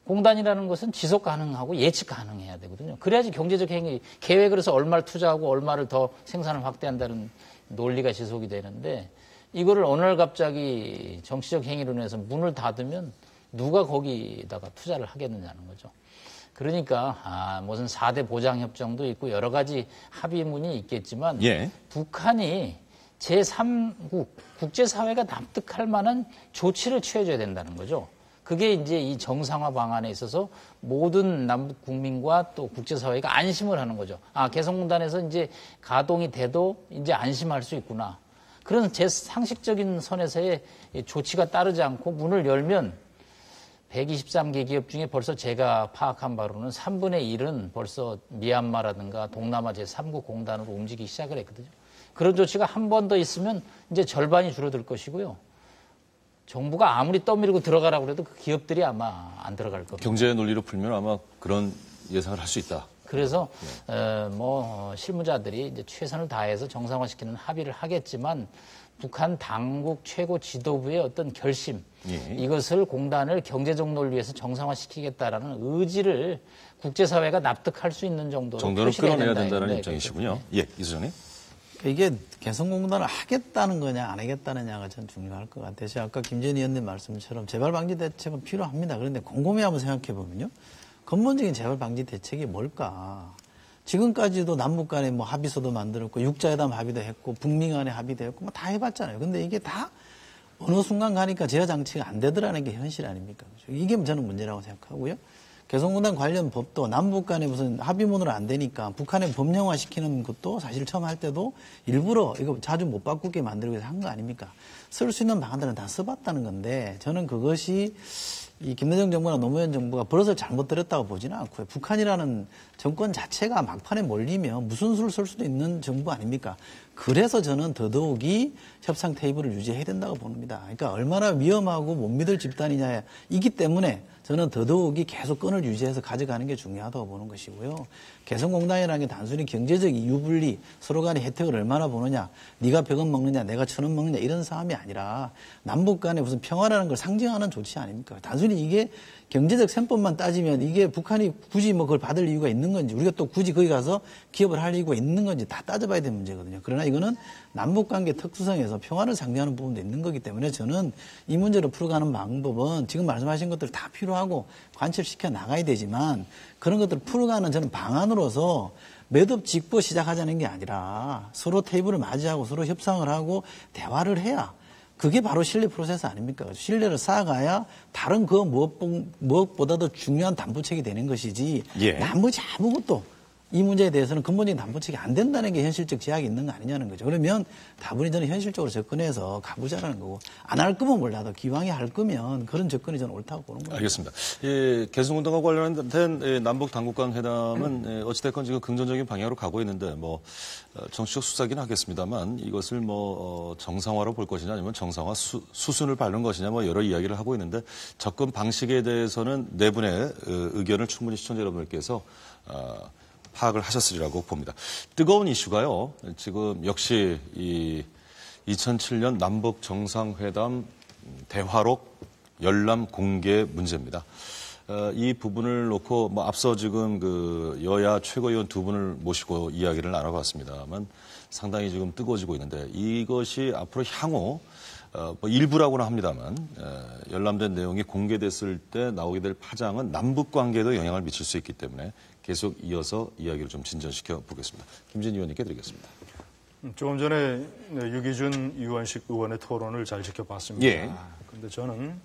공단이라는 것은 지속 가능하고 예측 가능해야 되거든요. 그래야지 경제적 행위, 계획을 해서 얼마를 투자하고 얼마를 더 생산을 확대한다는 논리가 지속이 되는데 이거를 어느 날 갑자기 정치적 행위로 인해서 문을 닫으면 누가 거기다가 투자를 하겠느냐는 거죠. 그러니까 무슨 4대 보장협정도 있고 여러 가지 합의문이 있겠지만 예. 북한이 제3국 국제사회가 납득할 만한 조치를 취해줘야 된다는 거죠. 그게 이제 이 정상화 방안에 있어서 모든 남북 국민과 또 국제사회가 안심을 하는 거죠. 개성공단에서 이제 가동이 돼도 이제 안심할 수 있구나. 그런 제 상식적인 선에서의 조치가 따르지 않고 문을 열면 123개 기업 중에 벌써 제가 파악한 바로는 3분의 1은 벌써 미얀마라든가 동남아 제3국 공단으로 움직이기 시작을 했거든요. 그런 조치가 한 번 더 있으면 이제 절반이 줄어들 것이고요. 정부가 아무리 떠밀고 들어가라고 해도 그 기업들이 아마 안 들어갈 겁니다. 경제 논리로 풀면 아마 그런 예상을 할 수 있다. 그래서 실무자들이 이제 최선을 다해서 정상화시키는 합의를 하겠지만 북한 당국 최고 지도부의 어떤 결심, 이것을 공단을 경제적 논리에서 정상화시키겠다라는 의지를 국제사회가 납득할 수 있는 정도는 끌어내야 된다는 입장이시군요. 예, 이 소장님. 이게 개성공단을 하겠다는 거냐 안 하겠다느냐가 전 중요할 것 같아요. 제가 아까 김전 의원님 말씀처럼 재발방지 대책은 필요합니다. 그런데 곰곰이 한번 생각해 보면요. 근본적인 재발방지 대책이 뭘까? 지금까지도 남북 간에 뭐 합의서도 만들었고 육자회담 합의도 했고 북미 간에 합의도 했고 뭐 다 해봤잖아요. 근데 이게 다 어느 순간 가니까 제어 장치가 안 되더라는 게 현실 아닙니까? 이게 저는 문제라고 생각하고요. 개성공단 관련 법도 남북 간에 무슨 합의문으로 안 되니까 북한에 법령화시키는 것도 사실 처음 할 때도 일부러 이거 자주 못 바꾸게 만들기 위해서 한 거 아닙니까? 쓸 수 있는 방안들은 다 써봤다는 건데 저는 그것이 이 김대중 정부나 노무현 정부가 버릇을 잘못 들였다고 보지는 않고요. 북한이라는 정권 자체가 막판에 몰리면 무슨 수를 쓸 수도 있는 정부 아닙니까? 그래서 저는 더더욱이 협상 테이블을 유지해야 된다고 봅니다. 그러니까 얼마나 위험하고 못 믿을 집단이냐이기 때문에 저는 더더욱이 계속 끈을 유지해서 가져가는 게 중요하다고 보는 것이고요. 개성공단이라는 게 단순히 경제적 유불리, 서로 간의 혜택을 얼마나 보느냐, 네가 100원 먹느냐, 내가 1000원 먹느냐 이런 싸움이 아니라 남북 간의 무슨 평화라는 걸 상징하는 조치 아닙니까? 단순히 이게 경제적 셈법만 따지면 이게 북한이 굳이 뭐 그걸 받을 이유가 있는 건지 우리가 또 굳이 거기 가서 기업을 할 이유가 있는 건지 다 따져봐야 되는 문제거든요. 그러나 이거는 남북관계 특수성에서 평화를 상징하는 부분도 있는 거기 때문에 저는 이 문제를 풀어가는 방법은 지금 말씀하신 것들 다 필요하고 관철시켜 나가야 되지만 그런 것들을 풀어가는 저는 방안으로서 매듭 짓고 시작하자는 게 아니라 서로 테이블을 맞이하고 서로 협상을 하고 대화를 해야 그게 바로 신뢰 프로세스 아닙니까? 신뢰를 쌓아가야 다른 그 무엇보다도 중요한 담보책이 되는 것이지 나머지 아무것도 이 문제에 대해서는 근본적인 담보책이 안 된다는 게 현실적 제약이 있는 거 아니냐는 거죠. 그러면 다분히 저는 현실적으로 접근해서 가보자라는 거고 안 할 거면 몰라도 기왕에 할 거면 그런 접근이 저는 옳다고 보는 거예요. 알겠습니다. 개성공단과 관련된 남북 당국 간 회담은 어찌됐건 지금 긍정적인 방향으로 가고 있는데 뭐 정치적 수사긴 하겠습니다만 이것을 뭐 정상화로 볼 것이냐 아니면 정상화 수순을 밟는 것이냐 뭐 여러 이야기를 하고 있는데 접근 방식에 대해서는 네 분의 의견을 충분히 시청자 여러분들께서 파악을 하셨으리라고 봅니다. 뜨거운 이슈가요. 지금 역시 이 2007년 남북 정상회담 대화록 열람 공개 문제입니다. 이 부분을 놓고 뭐 앞서 지금 그 여야 최고위원 두 분을 모시고 이야기를 나눠봤습니다만 상당히 지금 뜨거워지고 있는데 이것이 앞으로 향후 뭐 일부라고는 합니다만 열람된 내용이 공개됐을 때 나오게 될 파장은 남북 관계에도 영향을 미칠 수 있기 때문에 계속 이어서 이야기를 좀 진전시켜 보겠습니다. 김진 의원님께 드리겠습니다. 조금 전에 유기준 유원식 의원의 토론을 잘 지켜봤습니다. 그런데 저는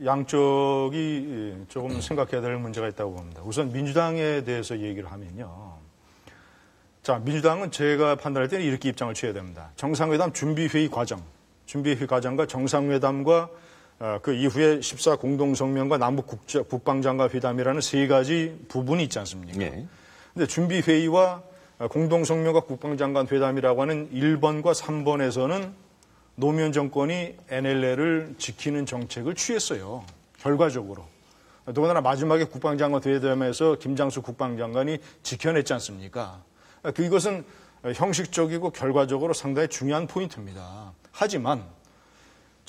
양쪽이 조금 생각해야 될 문제가 있다고 봅니다. 우선 민주당에 대해서 얘기를 하면요. 자, 민주당은 제가 판단할 때는 이렇게 입장을 취해야 됩니다. 정상회담 준비회의 과정과 정상회담과 그 이후에 14 공동성명과 남북 국방장관 회담이라는 세 가지 부분이 있지 않습니까? 근데 준비회의와 공동성명과 국방장관 회담이라고 하는 1번과 3번에서는 노무현 정권이 NLL을 지키는 정책을 취했어요. 결과적으로. 더군다나 마지막에 국방장관 회담에서 김장수 국방장관이 지켜냈지 않습니까? 이것은 형식적이고 결과적으로 상당히 중요한 포인트입니다. 하지만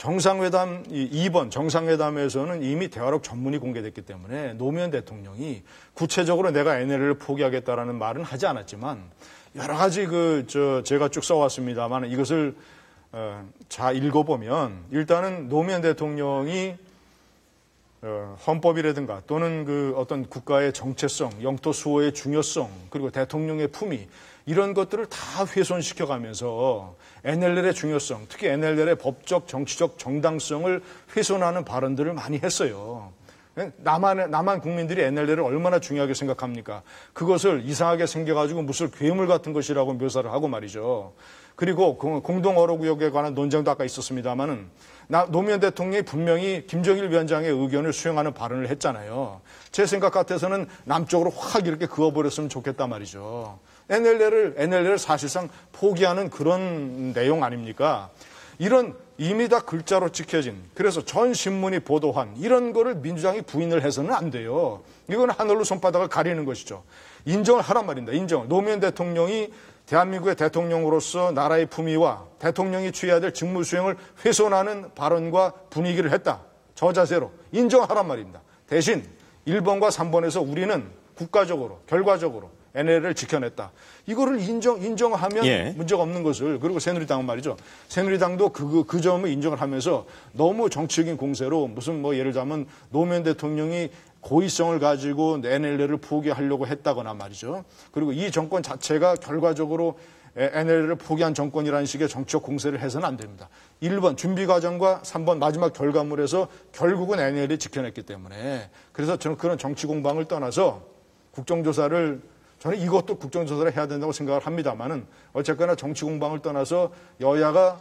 정상회담 2번 정상회담에서는 이미 대화록 전문이 공개됐기 때문에 노무현 대통령이 구체적으로 내가 NLL을 포기하겠다라는 말은 하지 않았지만 여러 가지 제가 쭉 써왔습니다만 이것을 잘 읽어보면 일단은 노무현 대통령이 헌법이라든가 또는 어떤 국가의 정체성, 영토 수호의 중요성, 그리고 대통령의 품위 이런 것들을 다 훼손시켜가면서 NLL의 중요성, 특히 NLL의 법적, 정치적 정당성을 훼손하는 발언들을 많이 했어요. 남한 국민들이 NLL을 얼마나 중요하게 생각합니까? 그것을 이상하게 생겨가지고 무슨 괴물 같은 것이라고 묘사를 하고 말이죠. 그리고 공동어로구역에 관한 논쟁도 아까 있었습니다마는 노무현 대통령이 분명히 김정일 위원장의 의견을 수용하는 발언을 했잖아요. 제 생각 같아서는 남쪽으로 확 이렇게 그어버렸으면 좋겠단 말이죠. NLL을 사실상 포기하는 그런 내용 아닙니까? 이런 이미 다 글자로 찍혀진, 그래서 전 신문이 보도한 이런 거를 민주당이 부인을 해서는 안 돼요. 이건 하늘로 손바닥을 가리는 것이죠. 인정을 하란 말입니다. 인정. 노무현 대통령이 대한민국의 대통령으로서 나라의 품위와 대통령이 취해야 될 직무 수행을 훼손하는 발언과 분위기를 했다. 저 자세로 인정하란 말입니다. 대신 1번과 3번에서 우리는 국가적으로, 결과적으로 NLL을 지켜냈다. 이거를 인정하면 예. 문제가 없는 것을, 그리고 새누리당은 말이죠. 새누리당도 그 점을 인정을 하면서 너무 정치적인 공세로 무슨 예를 들자면 노무현 대통령이 고의성을 가지고 NLL을 포기하려고 했다거나 말이죠. 그리고 이 정권 자체가 결과적으로 NLL을 포기한 정권이라는 식의 정치적 공세를 해서는 안 됩니다. 1번 준비 과정과 3번 마지막 결과물에서 결국은 NLL이 지켜냈기 때문에 그래서 저는 그런 정치 공방을 떠나서 국정조사를 저는 이것도 국정조사를 해야 된다고 생각을 합니다만은 어쨌거나 정치 공방을 떠나서 여야가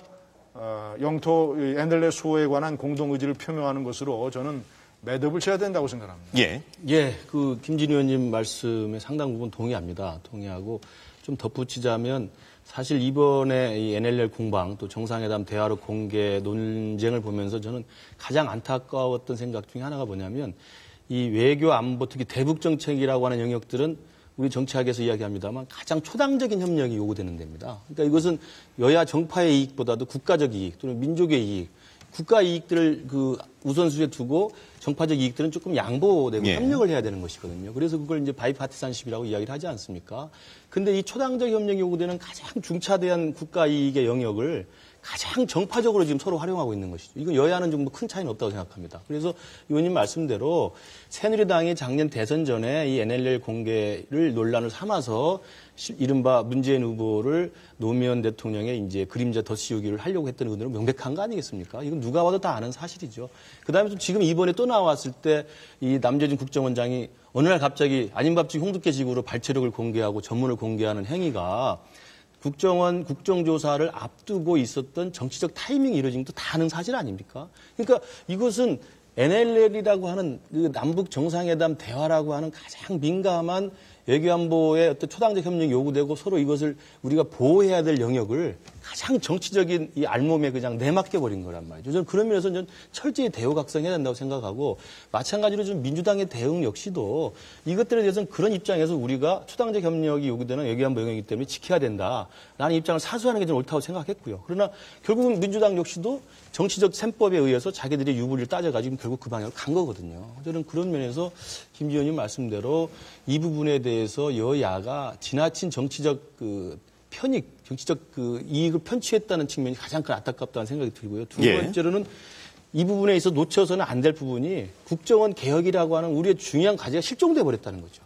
영토 NLL 수호에 관한 공동 의지를 표명하는 것으로 저는 매듭을 쳐야 된다고 생각합니다. 예. 예, 김진희 의원님 말씀에 상당 부분 동의합니다. 동의하고 좀 덧붙이자면 사실 이번에 이 NLL 공방 또 정상회담 대화록 공개 논쟁을 보면서 저는 가장 안타까웠던 생각 중에 하나가 뭐냐면 이 외교 안보 특히 대북 정책이라고 하는 영역들은 우리 정치학에서 이야기합니다만 가장 초당적인 협력이 요구되는 데입니다. 그러니까 이것은 여야 정파의 이익보다도 국가적 이익 또는 민족의 이익, 국가 이익들을 우선순위에 두고 정파적 이익들은 조금 양보되고 예. 협력을 해야 되는 것이거든요. 그래서 그걸 이제 바이파티산십이라고 이야기를 하지 않습니까? 근데 이 초당적 협력이 요구되는 가장 중차대한 국가 이익의 영역을 가장 정파적으로 지금 서로 활용하고 있는 것이죠. 이건 여야는 좀 큰 차이는 없다고 생각합니다. 그래서 의원님 말씀대로 새누리당이 작년 대선 전에 이 NLL 공개를 논란을 삼아서 이른바 문재인 후보를 노무현 대통령의 이제 그림자 덧씌우기를 하려고 했던 의도는 명백한 거 아니겠습니까? 이건 누가 봐도 다 아는 사실이죠. 그다음에 또 지금 이번에 또 나왔을 때 이 남재준 국정원장이 어느 날 갑자기 아닌 밥집 홍두깨식으로 발췌록을 공개하고 전문을 공개하는 행위가 국정원 국정조사를 앞두고 있었던 정치적 타이밍이 이루어진 것도 다 아는 사실 아닙니까? 그러니까 이것은 NLL이라고 하는 그 남북 정상회담 대화라고 하는 가장 민감한 외교안보의 어떤 초당적 협력이 요구되고 서로 이것을 우리가 보호해야 될 영역을 가장 정치적인 이 알몸에 그냥 내맡겨버린 거란 말이죠. 저는 그런 면에서 저는 철저히 대우각성해야 된다고 생각하고 마찬가지로 좀 민주당의 대응 역시도 이것들에 대해서는 그런 입장에서 우리가 초당적 협력이 요구되는 외교안보 영역이기 때문에 지켜야 된다라는 입장을 사수하는 게 좀 옳다고 생각했고요. 그러나 결국은 민주당 역시도 정치적 셈법에 의해서 자기들의 유불리를 따져가지고 결국 그 방향으로 간 거거든요. 저는 그런 면에서 김 의원님 말씀대로 이 부분에 대해서 여야가 지나친 정치적 편익, 정치적 이익을 편취했다는 측면이 가장 큰 안타깝다는 생각이 들고요. 두 번째로는 이 부분에 있어서 놓쳐서는 안 될 부분이 국정원 개혁이라고 하는 우리의 중요한 과제가 실종돼 버렸다는 거죠.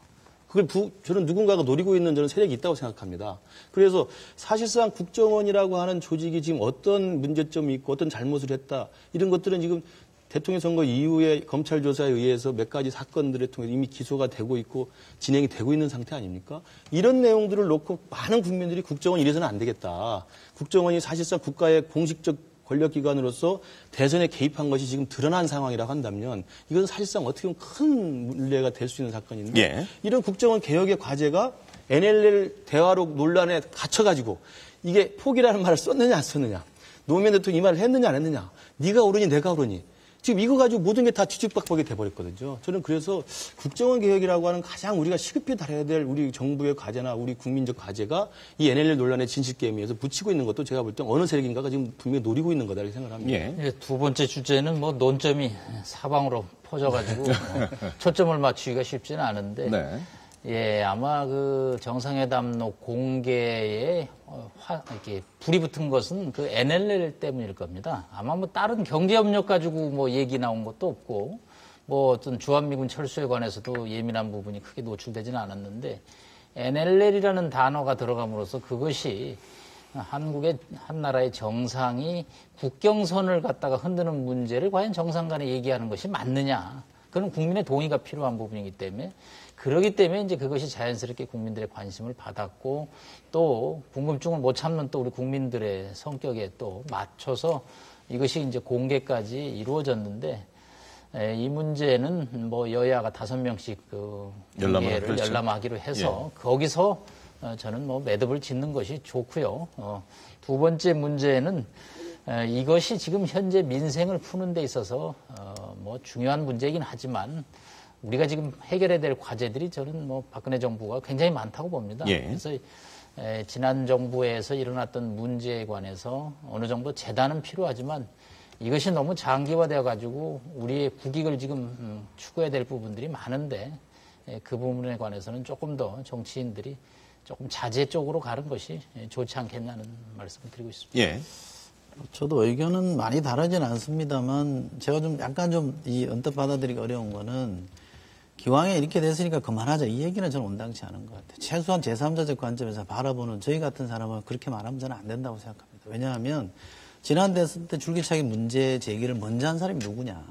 그걸 저는 누군가가 노리고 있는 저는 세력이 있다고 생각합니다. 그래서 사실상 국정원이라고 하는 조직이 지금 어떤 문제점이 있고 어떤 잘못을 했다 이런 것들은 지금 대통령 선거 이후에 검찰 조사에 의해서 몇 가지 사건들을 통해 이미 기소가 되고 있고 진행이 되고 있는 상태 아닙니까? 이런 내용들을 놓고 많은 국민들이 국정원 이래서는 안 되겠다. 국정원이 사실상 국가의 공식적 권력기관으로서 대선에 개입한 것이 지금 드러난 상황이라고 한다면 이건 사실상 어떻게 보면 큰 문제가 될 수 있는 사건인데 이런 국정원 개혁의 과제가 NLL 대화록 논란에 갇혀가지고 이게 포기라는 말을 썼느냐 안 썼느냐 노무현 대통령이 이 말을 했느냐 안 했느냐 네가 옳으니 내가 옳으니 지금 이거 가지고 모든 게 다 뒤죽박박이 돼버렸거든요. 저는 그래서 국정원 개혁이라고 하는 가장 우리가 시급히 다뤄야 될 우리 정부의 과제나 우리 국민적 과제가 이 NLL 논란의 진실게임에서 붙이고 있는 것도 제가 볼 때 어느 세력인가가 지금 분명히 노리고 있는 거다 이렇게 생각합니다. 예, 두 번째 주제는 뭐 논점이 사방으로 퍼져가지고 초점을 맞추기가 쉽지는 않은데 네. 예, 아마 그 정상회담록 공개에 이렇게 불이 붙은 것은 그 NLL 때문일 겁니다. 아마 뭐 다른 경제협력 가지고 뭐 얘기 나온 것도 없고 뭐 어떤 주한미군 철수에 관해서도 예민한 부분이 크게 노출되지는 않았는데 NLL이라는 단어가 들어감으로써 그것이 한국의 한 나라의 정상이 국경선을 갖다가 흔드는 문제를 과연 정상 간에 얘기하는 것이 맞느냐. 그건 국민의 동의가 필요한 부분이기 때문에 그러기 때문에 이제 그것이 자연스럽게 국민들의 관심을 받았고 또 궁금증을 못 참는 또 우리 국민들의 성격에 또 맞춰서 이것이 이제 공개까지 이루어졌는데 이 문제는 뭐 여야가 5명씩 그 공개를 열람하기로 해서 거기서 저는 뭐 매듭을 짓는 것이 좋고요. 두 번째 문제는 이것이 지금 현재 민생을 푸는 데 있어서 뭐 중요한 문제이긴 하지만 우리가 지금 해결해야 될 과제들이 저는 뭐 박근혜 정부가 굉장히 많다고 봅니다. 그래서 지난 정부에서 일어났던 문제에 관해서 어느 정도 재단은 필요하지만 이것이 너무 장기화되어 가지고 우리의 국익을 지금 추구해야 될 부분들이 많은데 그 부분에 관해서는 조금 더 정치인들이 조금 자제 쪽으로 가는 것이 좋지 않겠냐는 말씀을 드리고 있습니다. 예. 저도 의견은 많이 다르지는 않습니다만 제가 좀 약간 좀 이 언뜻 받아들이기 어려운 거는 기왕에 이렇게 됐으니까 그만하자 이 얘기는 저는 온당치 않은 것 같아요. 최소한 제3자적 관점에서 바라보는 저희 같은 사람은 그렇게 말하면 저는 안 된다고 생각합니다. 왜냐하면 지난 대선 때 줄기차게 문제 제기를 먼저 한 사람이 누구냐.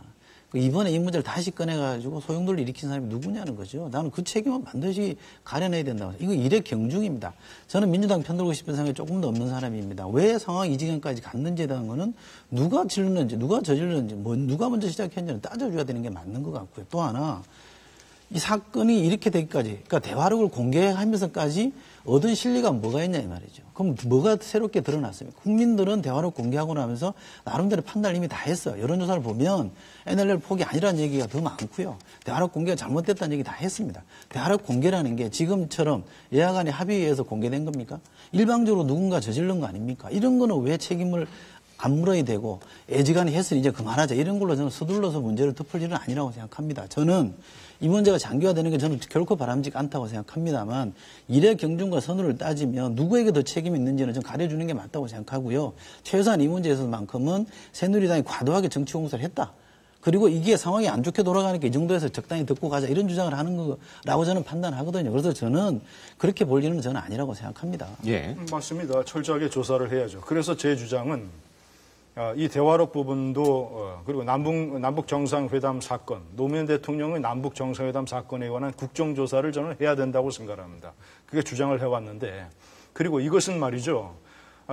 이번에 이 문제를 다시 꺼내가지고 소용돌이 일으킨 사람이 누구냐는 거죠. 나는 그 책임은 반드시 가려내야 된다고. 이거 일의 경중입니다. 저는 민주당 편들고 싶은 생각이 조금 더 없는 사람입니다. 왜 상황이 이 지경까지 갔는지에 대한 거는 누가 질렀는지, 누가 저질렀는지, 누가 먼저 시작했는지는 따져줘야 되는 게 맞는 것 같고요. 또 하나, 이 사건이 이렇게 되기까지, 그러니까 대화록을 공개하면서까지 얻은 실리가 뭐가 있냐 이 말이죠. 그럼 뭐가 새롭게 드러났습니까? 국민들은 대화록 공개하고 나면서 나름대로 판단을 이미 다 했어요. 여론조사를 보면 NLL 폭이 아니라는 얘기가 더 많고요. 대화록 공개가 잘못됐다는 얘기 다 했습니다. 대화록 공개라는 게 지금처럼 여야 간의 합의에 서 공개된 겁니까? 일방적으로 누군가 저지른 거 아닙니까? 이런 거는 왜 책임을 안 물어야 되고 애지간히 했으니 이제 그만하자 이런 걸로 저는 서둘러서 문제를 덮을 일은 아니라고 생각합니다. 저는 이 문제가 장기화되는 게 저는 결코 바람직하지 않다고 생각합니다만 일의 경중과 선우를 따지면 누구에게 더 책임이 있는지는 좀 가려주는 게 맞다고 생각하고요. 최소한 이 문제에서만큼은 새누리당이 과도하게 정치 공세를 했다. 그리고 이게 상황이 안 좋게 돌아가니까 이 정도에서 적당히 듣고 가자 이런 주장을 하는 거라고 저는 판단하거든요. 그래서 저는 그렇게 볼 일은 저는 아니라고 생각합니다. 예. 맞습니다. 철저하게 조사를 해야죠. 그래서 제 주장은 이 대화록 부분도 그리고 남북 정상회담 사건, 노무현 대통령의 남북 정상회담 사건에 관한 국정조사를 저는 해야 된다고 생각합니다. 그게 주장을 해왔는데 그리고 이것은 말이죠.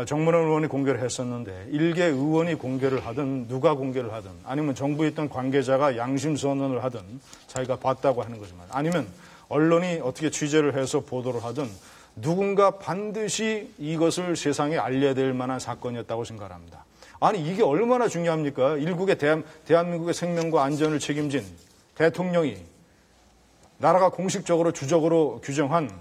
정문원 의원이 공개를 했었는데 일개 의원이 공개를 하든 누가 공개를 하든 아니면 정부에 있던 관계자가 양심 선언을 하든 자기가 봤다고 하는 거지만 아니면 언론이 어떻게 취재를 해서 보도를 하든 누군가 반드시 이것을 세상에 알려야 될 만한 사건이었다고 생각합니다. 아니 이게 얼마나 중요합니까? 일국의 대한민국의 생명과 안전을 책임진 대통령이 나라가 공식적으로 주적으로 규정한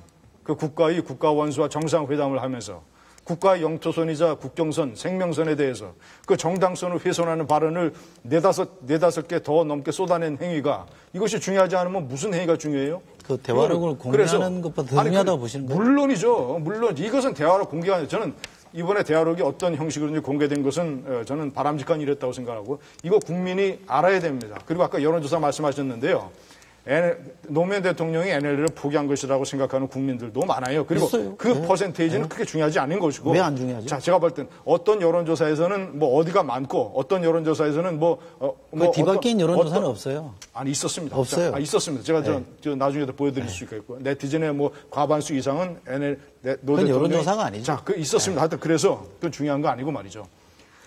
그 국가의 국가원수와 정상회담을 하면서 국가의 영토선이자 국경선, 생명선에 대해서 그 정당성을 훼손하는 발언을 네다섯 개 더 넘게 쏟아낸 행위가 이것이 중요하지 않으면 무슨 행위가 중요해요? 그 대화록을 공개하는 것보다 더 중요하다고 보시는 거예요? 물론이죠. 물론 이것은 대화록 공개가 아니라 저는 이번에 대화록이 어떤 형식으로 공개된 것은 저는 바람직한 일이었다고 생각하고 이거 국민이 알아야 됩니다. 그리고 아까 여론조사 말씀하셨는데요. 노무현 대통령이 NLL을 포기한 것이라고 생각하는 국민들도 많아요. 그리고 있어요. 그 퍼센테이지는 크게 중요하지 않은 것이고. 왜 안 중요하죠? 자, 제가 볼 땐 어떤 여론조사에서는 뭐 어디가 많고 어떤 여론조사에서는 그 뒤바뀐 여론조사는 없어요. 아니, 있었습니다. 없어요. 있었습니다. 제가 저 나중에도 보여드릴 수 있겠고. 네티즌의 뭐 과반수 이상은 노 그건 대통령이. 여론조사가 아니죠. 자, 그 있었습니다. 하여튼 그래서 그건 중요한 거 아니고 말이죠.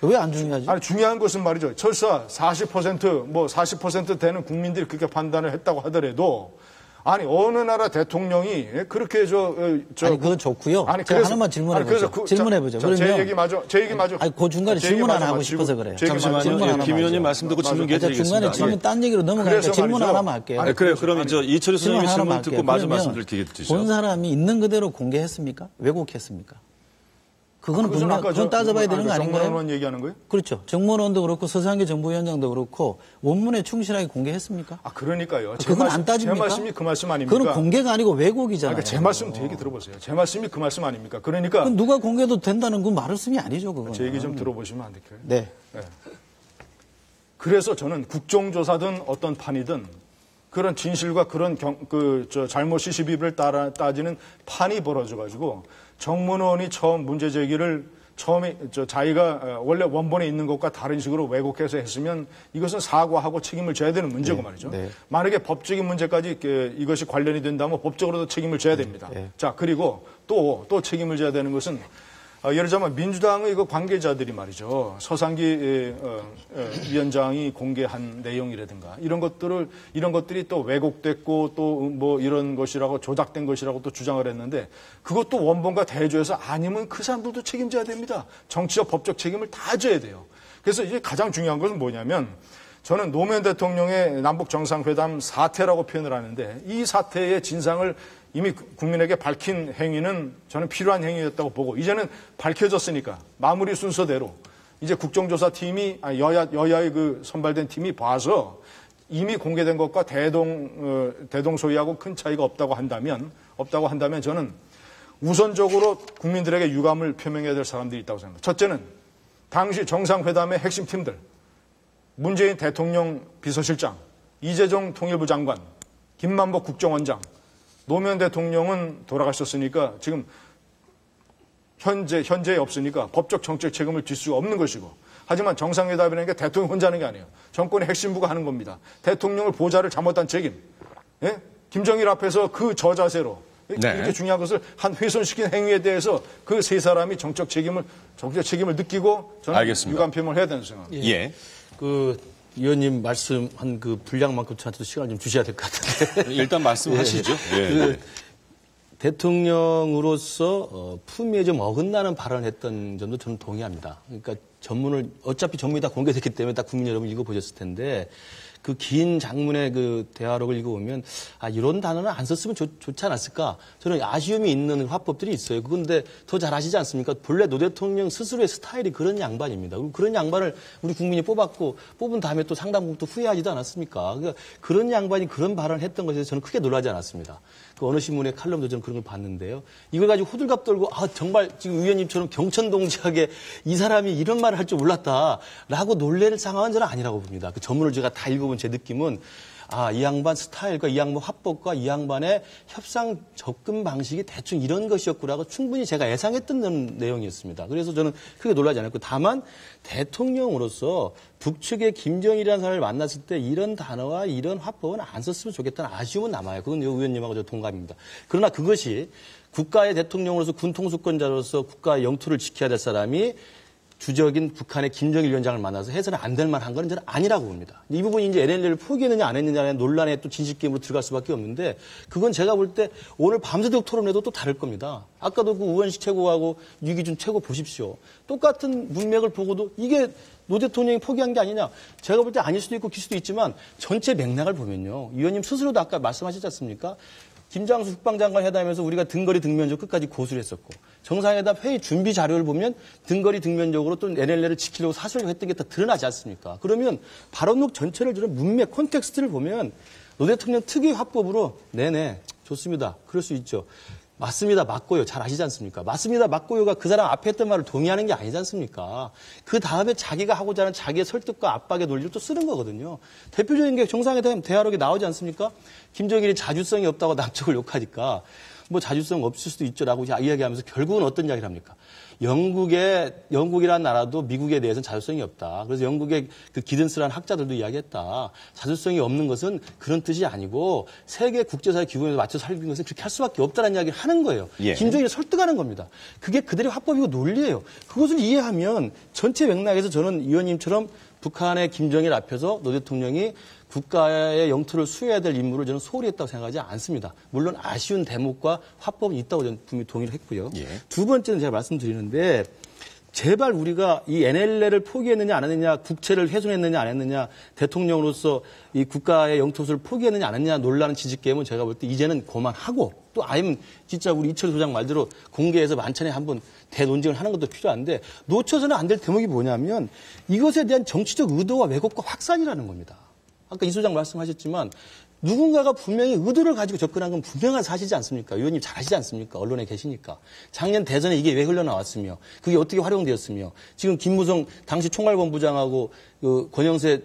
왜 안 중요하지? 아니, 중요한 것은 말이죠. 설사 40% 되는 국민들이 그렇게 판단을 했다고 하더라도 아니 어느 나라 대통령이 그렇게 아니 그건 좋고요. 아니 제가 하나만 질문해보죠. 질문해보죠. 그러면 제 얘기 마저. 아니 그 중간에 질문 하나 하고 싶어서 그래요. 잠시만요. 김 의원님 말씀 듣고 질문 기회 드리겠습니다. 중간에 질문 딴 얘기로 넘어가니까 질문 하나만 할게요. 아니, 그래요. 그럼 이제 이철희 선생님이 질문 듣고 마저 말씀드릴 기회 주시죠. 본 사람이 있는 그대로 공개했습니까? 왜곡했습니까? 그거는 분명 그건 따져봐야 되는 거 아닌가요? 정문원 얘기하는 거예요? 그렇죠. 정문원도 그렇고 서상계 정부위원장도 그렇고 원문에 충실하게 공개했습니까? 그러니까요. 그건 안 따집니까? 제 말씀이 그 말씀 아닙니까? 그건 공개가 아니고 왜곡이잖아요. 그러니까 제 말씀 되게 들어보세요. 제 말씀이 그 말씀 아닙니까? 그러니까 누가 공개도 된다는 그 말씀이 아니죠. 그건. 제 얘기 좀 들어보시면 안 될까요? 네. 그래서 저는 국정조사든 어떤 판이든 그런 진실과 그런 잘못 시시비비를 따지는 판이 벌어져가지고 정문원이 처음 문제 제기를 처음에 자기가 원래 원본에 있는 것과 다른 식으로 왜곡해서 했으면 이것은 사과하고 책임을 져야 되는 문제고 말이죠. 네. 만약에 법적인 문제까지 이것이 관련이 된다면 법적으로도 책임을 져야 됩니다. 자, 그리고 또 책임을 져야 되는 것은 예를 들자면 민주당의 그 관계자들이 말이죠. 서상기 위원장이 공개한 내용이라든가 이런 것들이 또 왜곡됐고 또 뭐 이런 것이라고 조작된 것이라고 또 주장을 했는데 그것도 원본과 대조해서 아니면 그 사람들도 책임져야 됩니다. 정치적 법적 책임을 다 져야 돼요. 그래서 이제 가장 중요한 것은 뭐냐면 저는 노무현 대통령의 남북 정상회담 사태라고 표현을 하는데 이 사태의 진상을 이미 국민에게 밝힌 행위는 저는 필요한 행위였다고 보고 이제는 밝혀졌으니까 마무리 순서대로 이제 국정조사팀이 여야의 그 선발된 팀이 봐서 이미 공개된 것과 대동소이하고 큰 차이가 없다고 한다면 저는 우선적으로 국민들에게 유감을 표명해야 될 사람들이 있다고 생각합니다. 첫째는 당시 정상회담의 핵심 팀들 문재인 대통령 비서실장, 이재정 통일부 장관, 김만복 국정원장, 노무현 대통령은 돌아가셨으니까 지금 현재에 없으니까 법적 정책 책임을 질 수가 없는 것이고 하지만 정상회담이라는 게 대통령 혼자 하는 게 아니에요. 정권의 핵심부가 하는 겁니다. 대통령을 보좌를 잘못한 책임. 예? 김정일 앞에서 그 저자세로 이렇게 중요한 것을 한 훼손시킨 행위에 대해서 그 세 사람이 정적 책임을 느끼고 저는 알겠습니다. 유감 표명을 해야 된다고 생각합니다. 예. 그 의원님 말씀한 그 분량만큼 저한테도 시간을 좀 주셔야 될 것 같은데. 일단 말씀하시죠. 그 대통령으로서 품위에 좀 어긋나는 발언을 했던 점도 저는 동의합니다. 그러니까 어차피 전문이 다 공개됐기 때문에 다 국민 여러분 읽어보셨을 텐데 그 긴 장문의 그 대화록을 읽어보면 이런 단어는 안 썼으면 좋지 않았을까? 저는 아쉬움이 있는 화법들이 있어요. 그런데 더 잘 아시지 않습니까? 본래 노 대통령 스스로의 스타일이 그런 양반입니다. 그리고 그런 양반을 우리 국민이 뽑은 다음에 또 상당 부분 또 후회하지도 않았습니까? 그러니까 그런 양반이 그런 발언을 했던 것에 대해서 저는 크게 놀라지 않았습니다. 그 어느 신문의 칼럼도 저는 그런 걸 봤는데요. 이걸 가지고 호들갑 떨고 정말 지금 의원님처럼 경천동지하게 이 사람이 이런 말을 할 줄 몰랐다라고 놀랄 상황은 저는 아니라고 봅니다. 그 전문을 제가 다 읽어본 제 느낌은 이 양반 스타일과 이 양반 화법과 이 양반의 협상 접근 방식이 대충 이런 것이었구라고 충분히 제가 예상했던 내용이었습니다. 그래서 저는 크게 놀라지 않았고 다만 대통령으로서 북측의 김정일이라는 사람을 만났을 때 이런 단어와 이런 화법은 안 썼으면 좋겠다는 아쉬움은 남아요. 그건 의원님하고 저 동감입니다. 그러나 그것이 국가의 대통령으로서 군 통수권자로서 국가의 영토를 지켜야 될 사람이 주적인 북한의 김정일 위원장을 만나서 해서는 안 될 만한 건 저는 아니라고 봅니다. 이 부분이 이제 NLL을 포기했느냐 안 했느냐의 논란에 또 진실게임으로 들어갈 수밖에 없는데 그건 제가 볼 때 오늘 밤새도록 토론해도 또 다를 겁니다. 아까도 그 우원식 최고하고 유기준 최고 보십시오. 똑같은 문맥을 보고도 이게 노 대통령이 포기한 게 아니냐. 제가 볼 때 아닐 수도 있고 길 수도 있지만 전체 맥락을 보면요. 의원님 스스로도 아까 말씀하셨지 않습니까? 김장수 국방장관 회담에서 우리가 등거리 등면적 끝까지 고수를 했었고 정상회담 회의 준비 자료를 보면 등거리 등면적으로 또 NLL을 지키려고 사설을 했던 게 다 드러나지 않습니까? 그러면 발언록 전체를 들은 문맥 콘텍스트를 보면 노 대통령 특유의 화법으로 네네 좋습니다. 그럴 수 있죠. 맞습니다. 맞고요. 잘 아시지 않습니까? 맞습니다. 맞고요가 그 사람 앞에 했던 말을 동의하는 게 아니지 않습니까? 그 다음에 자기가 하고자 하는 자기의 설득과 압박의 논리를 또 쓰는 거거든요. 대표적인 게 정상회담 대화록에 나오지 않습니까? 김정일이 자주성이 없다고 남쪽을 욕하니까 뭐 자주성 없을 수도 있죠라고 이야기하면서 결국은 어떤 이야기를 합니까? 영국이라는 나라도 미국에 대해서는 자주성이 없다. 그래서 영국의 그 기든스라는 학자들도 이야기했다. 자주성이 없는 것은 그런 뜻이 아니고 세계 국제사회 기구에 맞춰 살는 것은 그렇게 할 수밖에 없다는 이야기를 하는 거예요. 예. 김정일을 설득하는 겁니다. 그게 그들의 화법이고 논리예요. 그것을 이해하면 전체 맥락에서 저는 의원님처럼 북한의 김정일 앞에서 노 대통령이 국가의 영토를 수호해야 될 임무를 저는 소홀히 했다고 생각하지 않습니다. 물론 아쉬운 대목과 화법은 있다고 저는 분명히 동의를 했고요. 예. 두 번째는 제가 말씀드리는데 제발 우리가 이 NLL을 포기했느냐 안 했느냐, 국채를 훼손했느냐 안 했느냐, 대통령으로서 이 국가의 영토를 포기했느냐 안 했느냐 논란은 지지게임은 제가 볼 때 이제는 그만하고 또 아니면 진짜 우리 이철우 소장 말대로 공개해서 만찬에 한번 대논쟁을 하는 것도 필요한데 놓쳐서는 안 될 대목이 뭐냐면 이것에 대한 정치적 의도와 왜곡과 확산이라는 겁니다. 아까 이 소장 말씀하셨지만 누군가가 분명히 의도를 가지고 접근한 건 분명한 사실이지 않습니까? 의원님 잘 아시지 않습니까? 언론에 계시니까. 작년 대선에 이게 왜 흘러나왔으며 그게 어떻게 활용되었으며 지금 김무성 당시 총괄본부장하고 그 권영세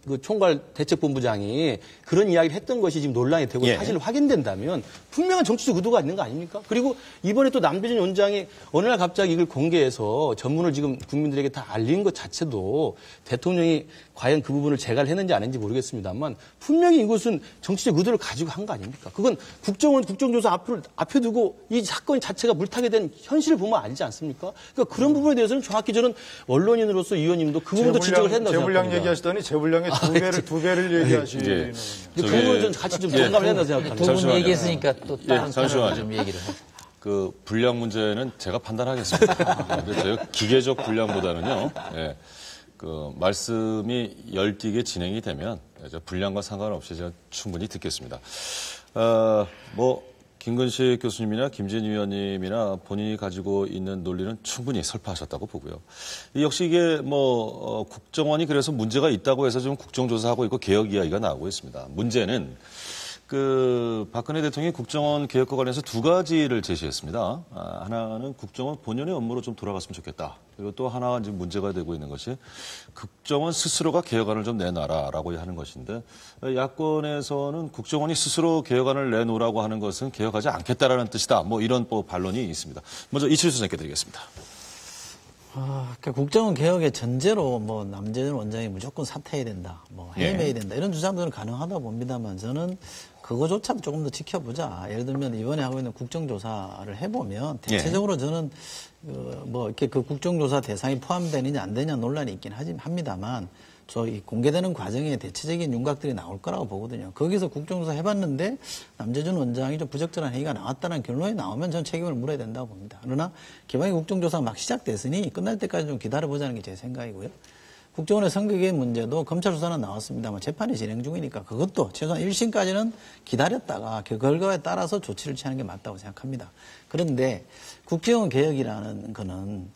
그 총괄 대책본부장이 그런 이야기를 했던 것이 지금 논란이 되고 예. 사실 확인된다면 분명한 정치적 의도가 있는 거 아닙니까? 그리고 이번에 또 남대준 원장이 어느 날 갑자기 이걸 공개해서 전문을 지금 국민들에게 다 알린 것 자체도 대통령이 과연 그 부분을 재가를 했는지 안 했는지 모르겠습니다만 분명히 이것은 정치적 의도를 가지고 한 거 아닙니까? 그건 국정조사 앞에 두고 이 사건 자체가 물타게 된 현실을 보면 알지 않습니까? 그러니까 그런 부분에 대해서는 정확히 저는 언론인으로서 의원님도 그 부분도 지적을 한다고 재불량 생각합니다. 얘기하시더니 재불량의 두 배를 얘기하시는. 그 부분을 좀 같이 좀 공감을 한다고 생각합니다. 두 분 잠시만요. 얘기했으니까 또 다른 잠시만요. 사람 좀 얘기를 해요. 그 분량 문제는 제가 판단하겠습니다. 근데 저희가 기계적 분량보다는요. 예, 그 말씀이 열띠게 진행이 되면 분량과 상관없이 제가 충분히 듣겠습니다. 김근식 교수님이나 김진 위원님이나 본인이 가지고 있는 논리는 충분히 설파하셨다고 보고요. 역시 이게 국정원이 그래서 문제가 있다고 해서 지금 국정조사하고 있고 개혁 이야기가 나오고 있습니다. 문제는 박근혜 대통령이 국정원 개혁과 관련해서 두 가지를 제시했습니다. 하나는 국정원 본연의 업무로 좀 돌아갔으면 좋겠다. 그리고 또 하나가 지금 문제가 되고 있는 것이 국정원 스스로가 개혁안을 좀 내놔라라고 하는 것인데 야권에서는 국정원이 스스로 개혁안을 내놓으라고 하는 것은 개혁하지 않겠다라는 뜻이다. 이런 반론이 있습니다. 먼저 이철수 선생님께 드리겠습니다. 그러니까 국정원 개혁의 전제로 남재준 원장이 무조건 사퇴해야 된다, 해임해야 된다 이런 주장들은 가능하다 봅니다만 저는 그거조차도 조금 더 지켜보자. 예를 들면 이번에 하고 있는 국정조사를 해보면 대체적으로 저는 이렇게 그 국정조사 대상이 포함되느냐 안 되느냐 논란이 있긴 합니다만 저희 공개되는 과정에 대체적인 윤곽들이 나올 거라고 보거든요. 거기서 국정조사 해봤는데 남재준 원장이 좀 부적절한 행위가 나왔다는 결론이 나오면 전 책임을 물어야 된다고 봅니다. 그러나 기왕에 국정조사가 막 시작됐으니 끝날 때까지 좀 기다려보자는 게 제 생각이고요. 국정원의 선거개혁 문제도 검찰 수사는 나왔습니다만 재판이 진행 중이니까 그것도 최소한 1심까지는 기다렸다가 그 결과에 따라서 조치를 취하는 게 맞다고 생각합니다. 그런데 국정원 개혁이라는 거는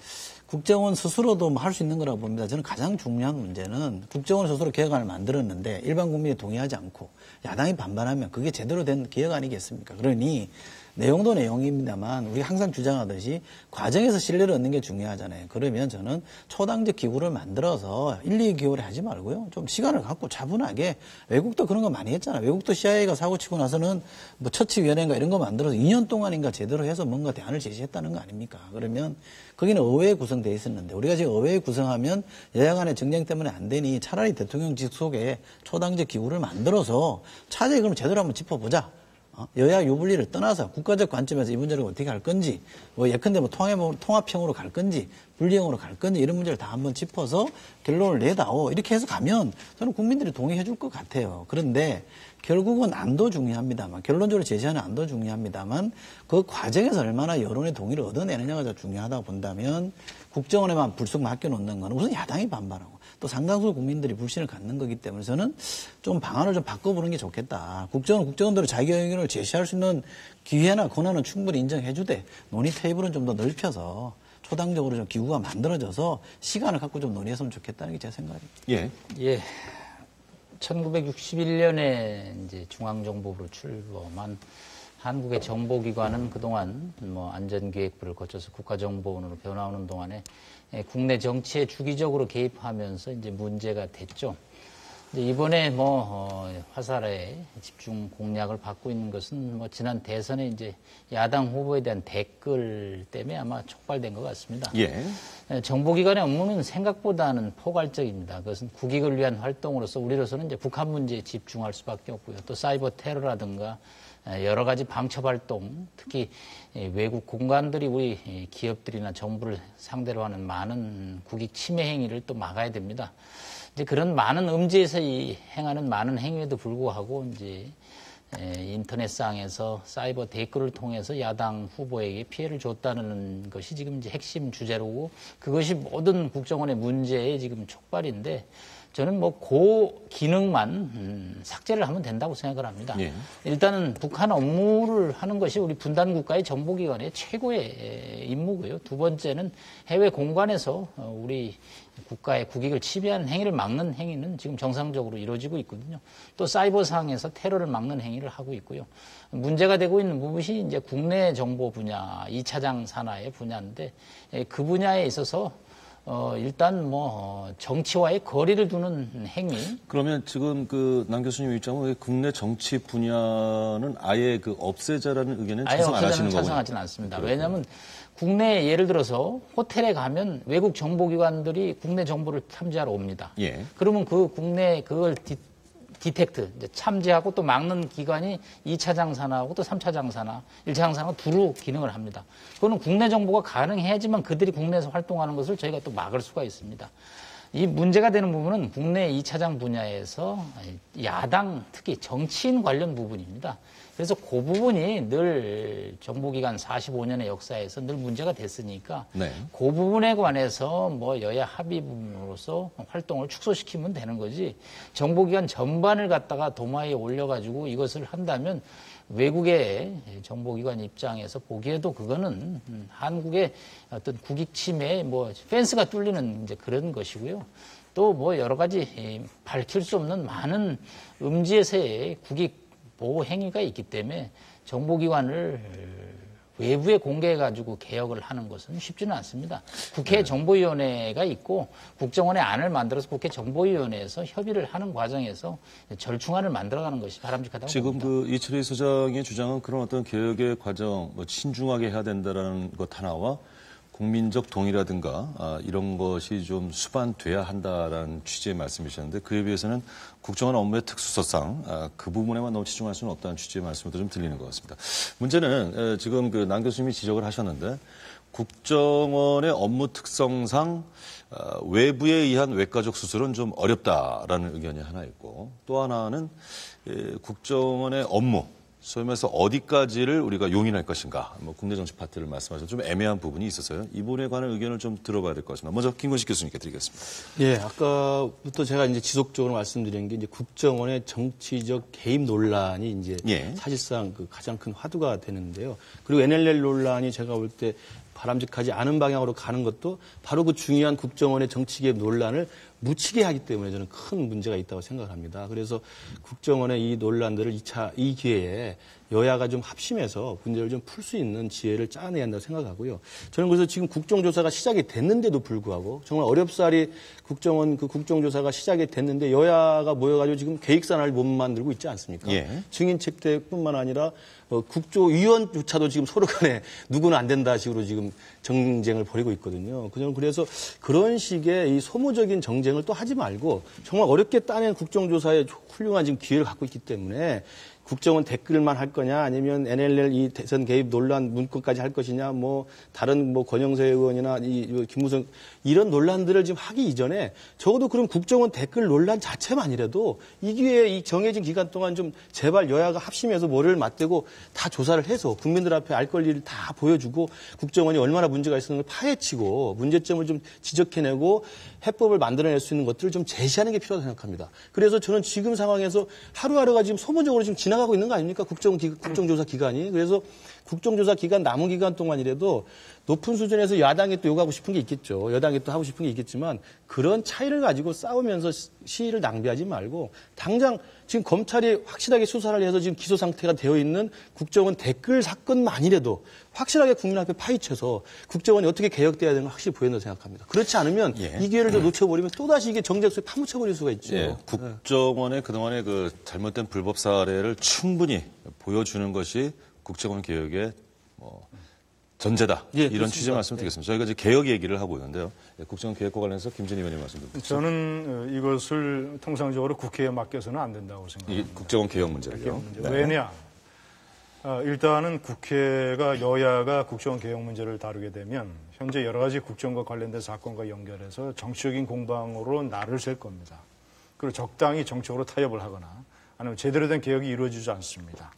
국정원 스스로도 할 수 있는 거라고 봅니다. 저는 가장 중요한 문제는 국정원 스스로 개혁안을 만들었는데 일반 국민이 동의하지 않고 야당이 반발하면 그게 제대로 된 개혁 아니겠습니까? 그러니 내용도 내용입니다만 우리 항상 주장하듯이 과정에서 신뢰를 얻는 게 중요하잖아요. 그러면 저는 초당적 기구를 만들어서 1, 2개월에 하지 말고요. 좀 시간을 갖고 차분하게 외국도 그런 거 많이 했잖아요. 외국도 CIA가 사고치고 나서는 처치위원회인가 이런 거 만들어서 2년 동안인가 제대로 해서 뭔가 대안을 제시했다는 거 아닙니까? 그러면 거기는 의회에 구성되어 있었는데 우리가 지금 의회에 구성하면 여야 간의 정쟁 때문에 안 되니 차라리 대통령 직속에 초당적 기구를 만들어서 차제에 그럼 제대로 한번 짚어보자. 여야 유불리를 떠나서 국가적 관점에서 이 문제를 어떻게 할 건지, 예컨대 통합형으로 갈 건지, 분리형으로 갈 건지 이런 문제를 다 한번 짚어서 결론을 내다오. 이렇게 해서 가면 저는 국민들이 동의해 줄 것 같아요. 그런데 결국은 안도 중요합니다만, 결론적으로 제시하는 안도 중요합니다만 그 과정에서 얼마나 여론의 동의를 얻어내느냐가 더 중요하다고 본다면 국정원에만 불쑥 맡겨놓는 건 우선 야당이 반발하고 또 상당수 국민들이 불신을 갖는 거기 때문에 저는 좀 방안을 좀 바꿔보는 게 좋겠다. 국정원대로 자기 의견을 제시할 수 있는 기회나 권한은 충분히 인정해주되 논의 테이블은 좀 더 넓혀서 초당적으로 좀 기구가 만들어져서 시간을 갖고 좀 논의했으면 좋겠다는 게 제 생각입니다. 예. 1961년에 이제 중앙정보부로 출범한 한국의 정보기관은 그동안 안전기획부를 거쳐서 국가정보원으로 변화하는 동안에 국내 정치에 주기적으로 개입하면서 이제 문제가 됐죠. 이번에 화살에 집중 공략을 받고 있는 것은 지난 대선에 이제 야당 후보에 대한 댓글 때문에 아마 촉발된 것 같습니다. 정보기관의 업무는 생각보다는 포괄적입니다. 그것은 국익을 위한 활동으로서 우리로서는 이제 북한 문제에 집중할 수밖에 없고요. 또 사이버 테러라든가 여러 가지 방첩 활동, 특히 외국 공간들이 우리 기업들이나 정부를 상대로 하는 많은 국익 침해 행위를 또 막아야 됩니다. 이제 그런 많은 음지에서 행하는 많은 행위에도 불구하고 이제 인터넷상에서 사이버 댓글을 통해서 야당 후보에게 피해를 줬다는 것이 지금 이제 핵심 주제로고 그것이 모든 국정원의 문제의 지금 촉발인데 저는 뭐 그 기능만 삭제를 하면 된다고 생각을 합니다. 예. 일단은 북한 업무를 하는 것이 우리 분단 국가의 정보기관의 최고의 임무고요. 두 번째는 해외 공간에서 우리 국가의 국익을 침해하는 행위를 막는 행위는 지금 정상적으로 이루어지고 있거든요. 또 사이버상에서 테러를 막는 행위를 하고 있고요. 문제가 되고 있는 부분이 이제 국내 정보 분야, 2차장 산하의 분야인데 그 분야에 있어서 일단 정치와의 거리를 두는 행위. 그러면 지금 그 남 교수님 입장은 국내 정치 분야는 아예 그 없애자라는 의견은 찬성 안 하시는 거군요. 찬성하지는 않습니다. 왜냐하면 국내 예를 들어서 호텔에 가면 외국 정보기관들이 국내 정보를 탐지하러 옵니다. 예. 그러면 그 국내 그걸 디텍트, 이제 참지하고 또 막는 기관이 2차장 산하고 또 3차장 산하, 1차장 산하 두루 기능을 합니다. 그거는 국내 정보가 가능해야지만 그들이 국내에서 활동하는 것을 저희가 또 막을 수가 있습니다. 이 문제가 되는 부분은 국내 2차장 분야에서 야당, 특히 정치인 관련 부분입니다. 그래서 그 부분이 늘 정보기관 45년의 역사에서 늘 문제가 됐으니까 네. 그 부분에 관해서 여야 합의 부분으로서 활동을 축소시키면 되는 거지 정보기관 전반을 갖다가 도마에 올려가지고 이것을 한다면 외국의 정보기관 입장에서 보기에도 그거는 한국의 어떤 국익 침해, 펜스가 뚫리는 이제 그런 것이고요. 또 여러 가지 밝힐 수 없는 많은 음지에서의 국익 보호 행위가 있기 때문에 정보기관을 외부에 공개해가지고 개혁을 하는 것은 쉽지는 않습니다. 국회 정보위원회가 있고 국정원의 안을 만들어서 국회 정보위원회에서 협의를 하는 과정에서 절충안을 만들어가는 것이 바람직하다고 지금 봅니다. 그 이철희 소장의 주장은 그런 어떤 개혁의 과정, 신중하게 해야 된다라는 것 하나와 국민적 동의라든가 이런 것이 좀 수반돼야 한다라는 취지의 말씀이셨는데 그에 비해서는 국정원 업무의 특수성상 그 부분에만 너무 치중할 수는 없다는 취지의 말씀도 좀 들리는 것 같습니다. 문제는 지금 그 남 교수님이 지적을 하셨는데 국정원의 업무 특성상 외부에 의한 외과적 수술은 좀 어렵다라는 의견이 하나 있고 또 하나는 국정원의 업무 소위 말해서 어디까지를 우리가 용인할 것인가, 국내 정치 파트를 말씀하셔서 좀 애매한 부분이 있어서요. 이 부분에 관한 의견을 좀 들어봐야 될 것 같습니다. 먼저 김건식 교수님께 드리겠습니다. 예, 아까부터 제가 이제 지속적으로 말씀드린 게 이제 국정원의 정치적 개입 논란이 이제 사실상 그 가장 큰 화두가 되는데요. 그리고 NLL 논란이 제가 볼 때 바람직하지 않은 방향으로 가는 것도 바로 그 중요한 국정원의 정치 개입 논란을 묻히게 하기 때문에 저는 큰 문제가 있다고 생각합니다. 그래서 국정원의 이 논란들을 이 기회에 여야가 좀 합심해서 문제를 좀 풀 수 있는 지혜를 짜내야 한다고 생각하고요. 저는 그래서 지금 국정조사가 시작이 됐는데도 불구하고 정말 어렵사리 국정원 그 국정조사가 시작이 됐는데 여야가 모여가지고 지금 계획산을 못 만들고 있지 않습니까? 예. 증인 책대뿐만 아니라 국조위원조차도 지금 서로 간에 누구는 안 된다 식으로 지금 정쟁을 벌이고 있거든요. 그래서 그런 식의 이 소모적인 정쟁을 또 하지 말고 정말 어렵게 따낸 국정조사에 훌륭한 지금 기회를 갖고 있기 때문에 국정원 댓글만 할 거냐 아니면 NLL 이 대선 개입 논란 문건까지 할 것이냐 다른 권영세 의원이나 김무성 이런 논란들을 지금 하기 이전에 적어도 그럼 국정원 댓글 논란 자체만이라도 이 기회에 이 정해진 기간 동안 좀 제발 여야가 합심해서 머리를 맞대고 다 조사를 해서 국민들 앞에 알 권리를 다 보여주고 국정원이 얼마나 문제가 있었는 걸 파헤치고 문제점을 좀 지적해내고 해법을 만들어낼 수 있는 것들을 좀 제시하는 게 필요하다고 생각합니다. 그래서 저는 지금 상황에서 하루하루가 지금 소모적으로 지금 지나가고 있는 거 아닙니까? 국정조사 기간이. 그래서 국정조사 기간 남은 기간 동안이라도 높은 수준에서 야당이 또 요구하고 싶은 게 있겠죠. 여당이 또 하고 싶은 게 있겠지만 그런 차이를 가지고 싸우면서 시일을 낭비하지 말고 당장 지금 검찰이 확실하게 수사를 해서 지금 기소 상태가 되어 있는 국정원 댓글 사건만이라도 확실하게 국민 앞에 파헤쳐서 국정원이 어떻게 개혁돼야 되는 걸 확실히 보여야 된다고 생각합니다. 그렇지 않으면 이 기회를 좀 놓쳐버리면 또다시 이게 정쟁 속에 파묻혀버릴 수가 있죠. 국정원의 그동안의 그 잘못된 불법 사례를 충분히 보여주는 것이 국정원 개혁의 전제다. 이런 취지의 말씀을 드리겠습니다. 저희가 이제 개혁 얘기를 하고 있는데요. 국정원 개혁과 관련해서 김진희 의원님 말씀 드립니다. 저는 이것을 통상적으로 국회에 맡겨서는 안 된다고 생각합니다. 국정원 개혁 문제를요. 왜냐? 일단은 국회가 여야가 국정원 개혁 문제를 다루게 되면 현재 여러 가지 국정과 관련된 사건과 연결해서 정치적인 공방으로 날을 셀 겁니다. 그리고 적당히 정책으로 타협을 하거나 아니면 제대로 된 개혁이 이루어지지 않습니다.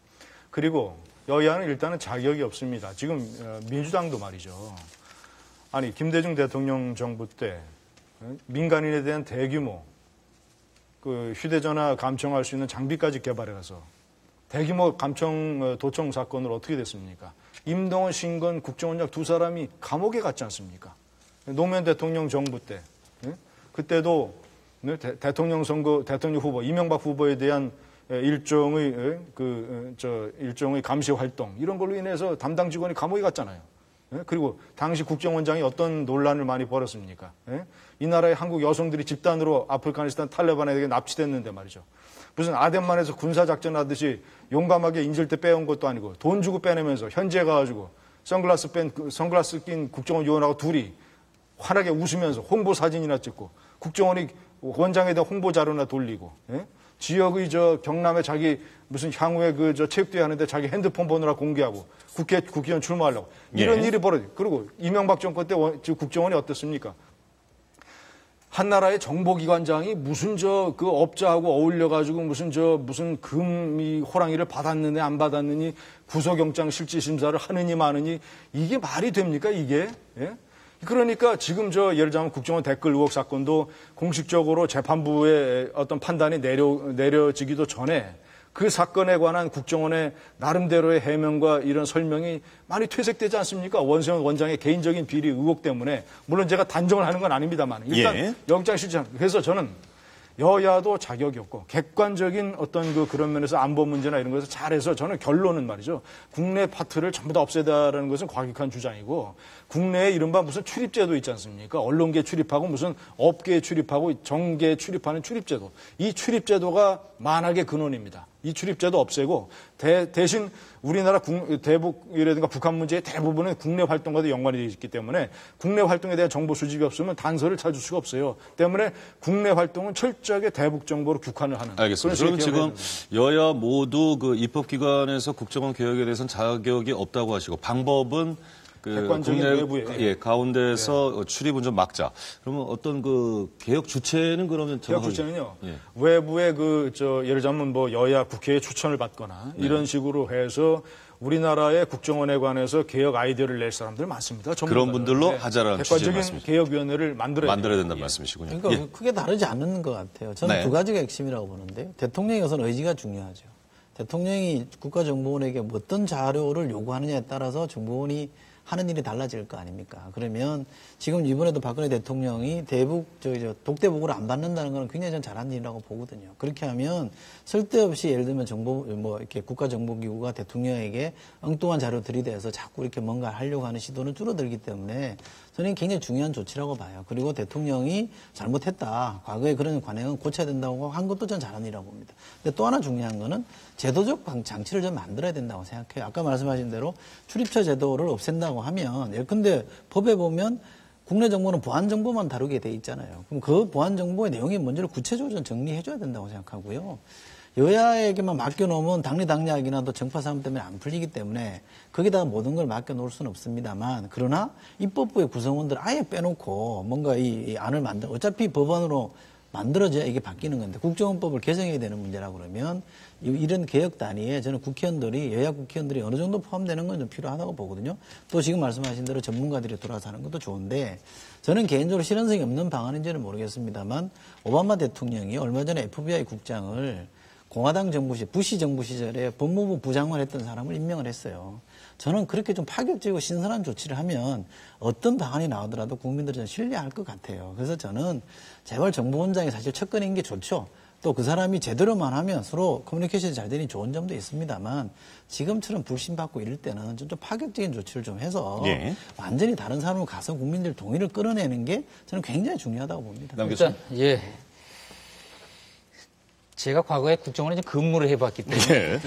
그리고 여야는 일단은 자격이 없습니다. 지금 민주당도 말이죠. 아니 김대중 대통령 정부 때 민간인에 대한 대규모 그 휴대전화 감청할 수 있는 장비까지 개발해서 대규모 감청 도청 사건으로 어떻게 됐습니까? 임동원, 신건 국정원장 두 사람이 감옥에 갔지 않습니까? 노무현 대통령 정부 때 그때도 대통령 선거 대통령 후보 이명박 후보에 대한 일종의 일종의 감시 활동 이런 걸로 인해서 담당 직원이 감옥에 갔잖아요. 그리고 당시 국정원장이 어떤 논란을 많이 벌였습니까? 이 나라의 한국 여성들이 집단으로 아프가니스탄 탈레반에게 납치됐는데 말이죠. 무슨 아덴만에서 군사작전 하듯이 용감하게 인질대 빼온 것도 아니고 돈 주고 빼내면서 현지에 가가지고 선글라스 낀 국정원 요원하고 둘이 환하게 웃으면서 홍보 사진이나 찍고 국정원이 원장에 대한 홍보 자료나 돌리고 지역의 경남에 자기 무슨 향후에 체육대회 하는데 자기 핸드폰 번호나 공개하고 국회의원 출마하려고 이런 일이 벌어져. 그리고 이명박 정권 때 국정원이 어땠습니까? 한나라의 정보기관장이 무슨 그 업자하고 어울려가지고 무슨 금이 호랑이를 받았느냐 안 받았느니 구속영장 실질심사를 하느니 마느니 이게 말이 됩니까 이게? 그러니까 지금 예를 들자면 국정원 댓글 의혹 사건도 공식적으로 재판부의 어떤 판단이 내려지기도 전에 그 사건에 관한 국정원의 나름대로의 해명과 이런 설명이 많이 퇴색되지 않습니까? 원세훈 원장의 개인적인 비리 의혹 때문에 물론 제가 단정을 하는 건 아닙니다만 일단 영장실질 그래서 저는 여야도 자격이 없고 객관적인 어떤 그런 면에서 안보 문제나 이런 것을 잘해서 저는 결론은 말이죠. 국내 파트를 전부 다 없애다라는 것은 과격한 주장이고 국내에 이른바 무슨 출입제도 있지 않습니까? 언론계 출입하고 무슨 업계에 출입하고 정계에 출입하는 출입제도. 이 출입제도가 만악의 근원입니다. 이 출입제도 없애고 대신 우리나라 대북이라든가 북한 문제의 대부분은 국내 활동과도 연관이 되어 있기 때문에 국내 활동에 대한 정보 수집이 없으면 단서를 찾을 수가 없어요. 때문에 국내 활동은 철저하게 대북 정보로 국한을 하는. 알겠습니다. 그럼 지금 여야 모두 그 입법기관에서 국정원 개혁에 대해서는 자격이 없다고 하시고 방법은 객관적인 외부에 가운데서 출입은 좀 막자. 그러면 어떤 개혁 주체는 그러면 개혁 주체는요. 외부에 예를 들자면 여야 국회의 추천을 받거나 이런 식으로 해서 우리나라의 국정원에 관해서 개혁 아이디어를 낼 사람들 많습니다. 그런 분들로 하자라는 취지의 말씀이죠. 객관적인 개혁위원회를 만들어야 된다는 말씀이시군요. 그러니까 크게 다르지 않는 것 같아요. 저는 두 가지가 핵심이라고 보는데요. 대통령의 우선 의지가 중요하죠. 대통령이 국가정보원에게 어떤 자료를 요구하느냐에 따라서 정보원이 하는 일이 달라질 거 아닙니까? 그러면 지금 이번에도 박근혜 대통령이 독대복을 안 받는다는 건 굉장히 전 잘한 일이라고 보거든요. 그렇게 하면 쓸데없이 예를 들면 이렇게 국가정보기구가 대통령에게 엉뚱한 자료 들이대서 자꾸 이렇게 뭔가 하려고 하는 시도는 줄어들기 때문에 저는 굉장히 중요한 조치라고 봐요. 그리고 대통령이 잘못했다. 과거에 그런 관행은 고쳐야 된다고 한 것도 전 잘한 일이라고 봅니다. 근데 또 하나 중요한 거는 제도적 장치를 좀 만들어야 된다고 생각해요. 아까 말씀하신 대로 출입처 제도를 없앤다고 하면 예컨대 법에 보면 국내 정보는 보안 정보만 다루게 돼 있잖아요. 그럼 그 보안 정보의 내용이 뭔지를 구체적으로 좀 정리해 줘야 된다고 생각하고요. 여야에게만 맡겨놓으면 당리당략이나 또 정파 싸움 때문에 안 풀리기 때문에 거기다가 모든 걸 맡겨놓을 수는 없습니다만 그러나 입법부의 구성원들 아예 빼놓고 뭔가 이 안을 어차피 법안으로 만들어져야 이게 바뀌는 건데 국정원법을 개정해야 되는 문제라고 그러면 이런 개혁 단위에 저는 여야 국회의원들이 어느 정도 포함되는 건 좀 필요하다고 보거든요. 또 지금 말씀하신 대로 전문가들이 돌아서 하는 것도 좋은데 저는 개인적으로 실현성이 없는 방안인지는 모르겠습니다만 오바마 대통령이 얼마 전에 FBI 국장을 공화당 정부 부시 정부 시절에 법무부 부장을 했던 사람을 임명을 했어요. 저는 그렇게 좀 파격적이고 신선한 조치를 하면 어떤 방안이 나오더라도 국민들이 좀 신뢰할 것 같아요. 그래서 저는 제발 정보원장이 사실 첫건인 게 좋죠. 또 그 사람이 제대로만 하면 서로 커뮤니케이션이 잘 되니 좋은 점도 있습니다만 지금처럼 불신받고 이럴 때는 좀 파격적인 조치를 좀 해서 완전히 다른 사람으로 가서 국민들 동의를 끌어내는 게 저는 굉장히 중요하다고 봅니다. 일단 제가 과거에 국정원에 근무를 해봤기 때문에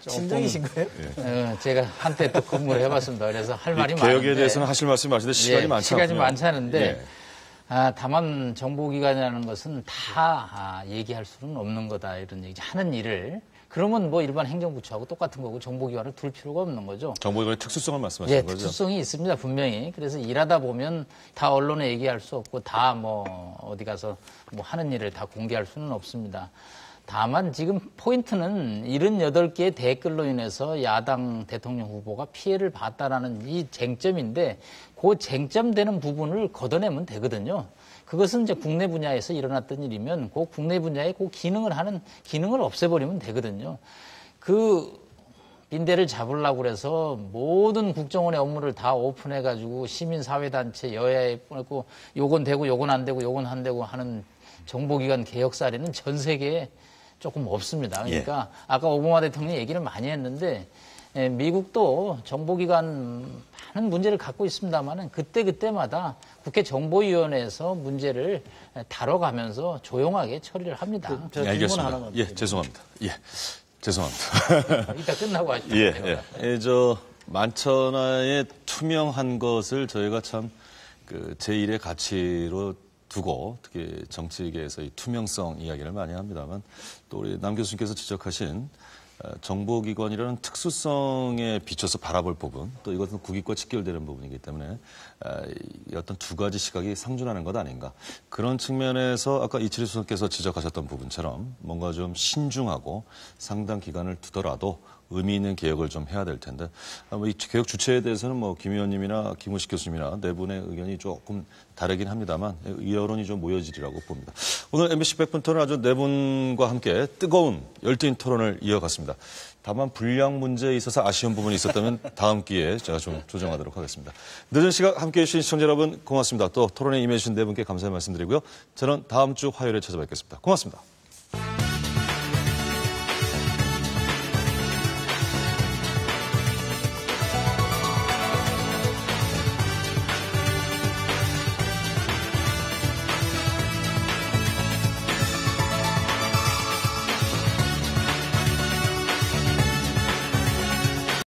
친정이신 거예요? 제가 한때 또 근무를 해봤습니다. 그래서 할 말이 많은데 개혁에 대해서는 하실 말씀이 많은데 시간이 많지 않군요. 시간이 많지 않은데 다만 정보기관이라는 것은 다 얘기할 수는 없는 거다 이런 얘기 하는 일을 그러면 뭐 일반 행정부처하고 똑같은 거고 정보기관을 둘 필요가 없는 거죠. 정보기관의 특수성을 말씀하시는 거죠? 특수성이 있습니다, 분명히. 그래서 일하다 보면 다 언론에 얘기할 수 없고 다 뭐 어디 가서 뭐 하는 일을 다 공개할 수는 없습니다. 다만 지금 포인트는 78개의 댓글로 인해서 야당 대통령 후보가 피해를 봤다라는 이 쟁점인데 그 쟁점되는 부분을 걷어내면 되거든요. 그것은 이제 국내 분야에서 일어났던 일이면 그 국내 분야의 그 기능을 없애버리면 되거든요. 그 빈대를 잡으려고 그래서 모든 국정원의 업무를 다 오픈해가지고 시민사회단체, 여야에 보내고 요건 되고 요건 안 되고 요건 안 되고 하는 정보기관 개혁 사례는 전 세계에 조금 없습니다. 그러니까 아까 오바마 대통령이 얘기를 많이 했는데 미국도 정보기관 많은 문제를 갖고 있습니다만은 그때마다 국회 정보위원회에서 문제를 다뤄가면서 조용하게 처리를 합니다. 예, 알겠습니다. 예, 죄송합니다. 예, 죄송합니다. 이따 끝나고 하시죠. 만천하에 투명한 것을 저희가 참 제1의 가치로 두고 특히 정치계에서 이 투명성 이야기를 많이 합니다만 또 우리 남 교수님께서 지적하신 정보기관이라는 특수성에 비춰서 바라볼 부분 또 이것은 국익과 직결되는 부분이기 때문에 어떤 두 가지 시각이 상존하는 것 아닌가 그런 측면에서 아까 이철희 수석께서 지적하셨던 부분처럼 뭔가 좀 신중하고 상당 기간을 두더라도 의미 있는 개혁을 좀 해야 될 텐데 이 개혁 주체에 대해서는 뭐 김 의원님이나 김우식 교수님이나 네 분의 의견이 조금 다르긴 합니다만 이 여론이 좀 모여지리라고 봅니다. 오늘 MBC 100분 토론 아주 네 분과 함께 뜨거운 열띤 토론을 이어갔습니다. 다만 분량 문제에 있어서 아쉬운 부분이 있었다면 다음 기회에 제가 좀 조정하도록 하겠습니다. 늦은 시각 함께해 주신 시청자 여러분 고맙습니다. 또 토론에 임해주신 네 분께 감사의 말씀드리고요. 저는 다음 주 화요일에 찾아뵙겠습니다. 고맙습니다.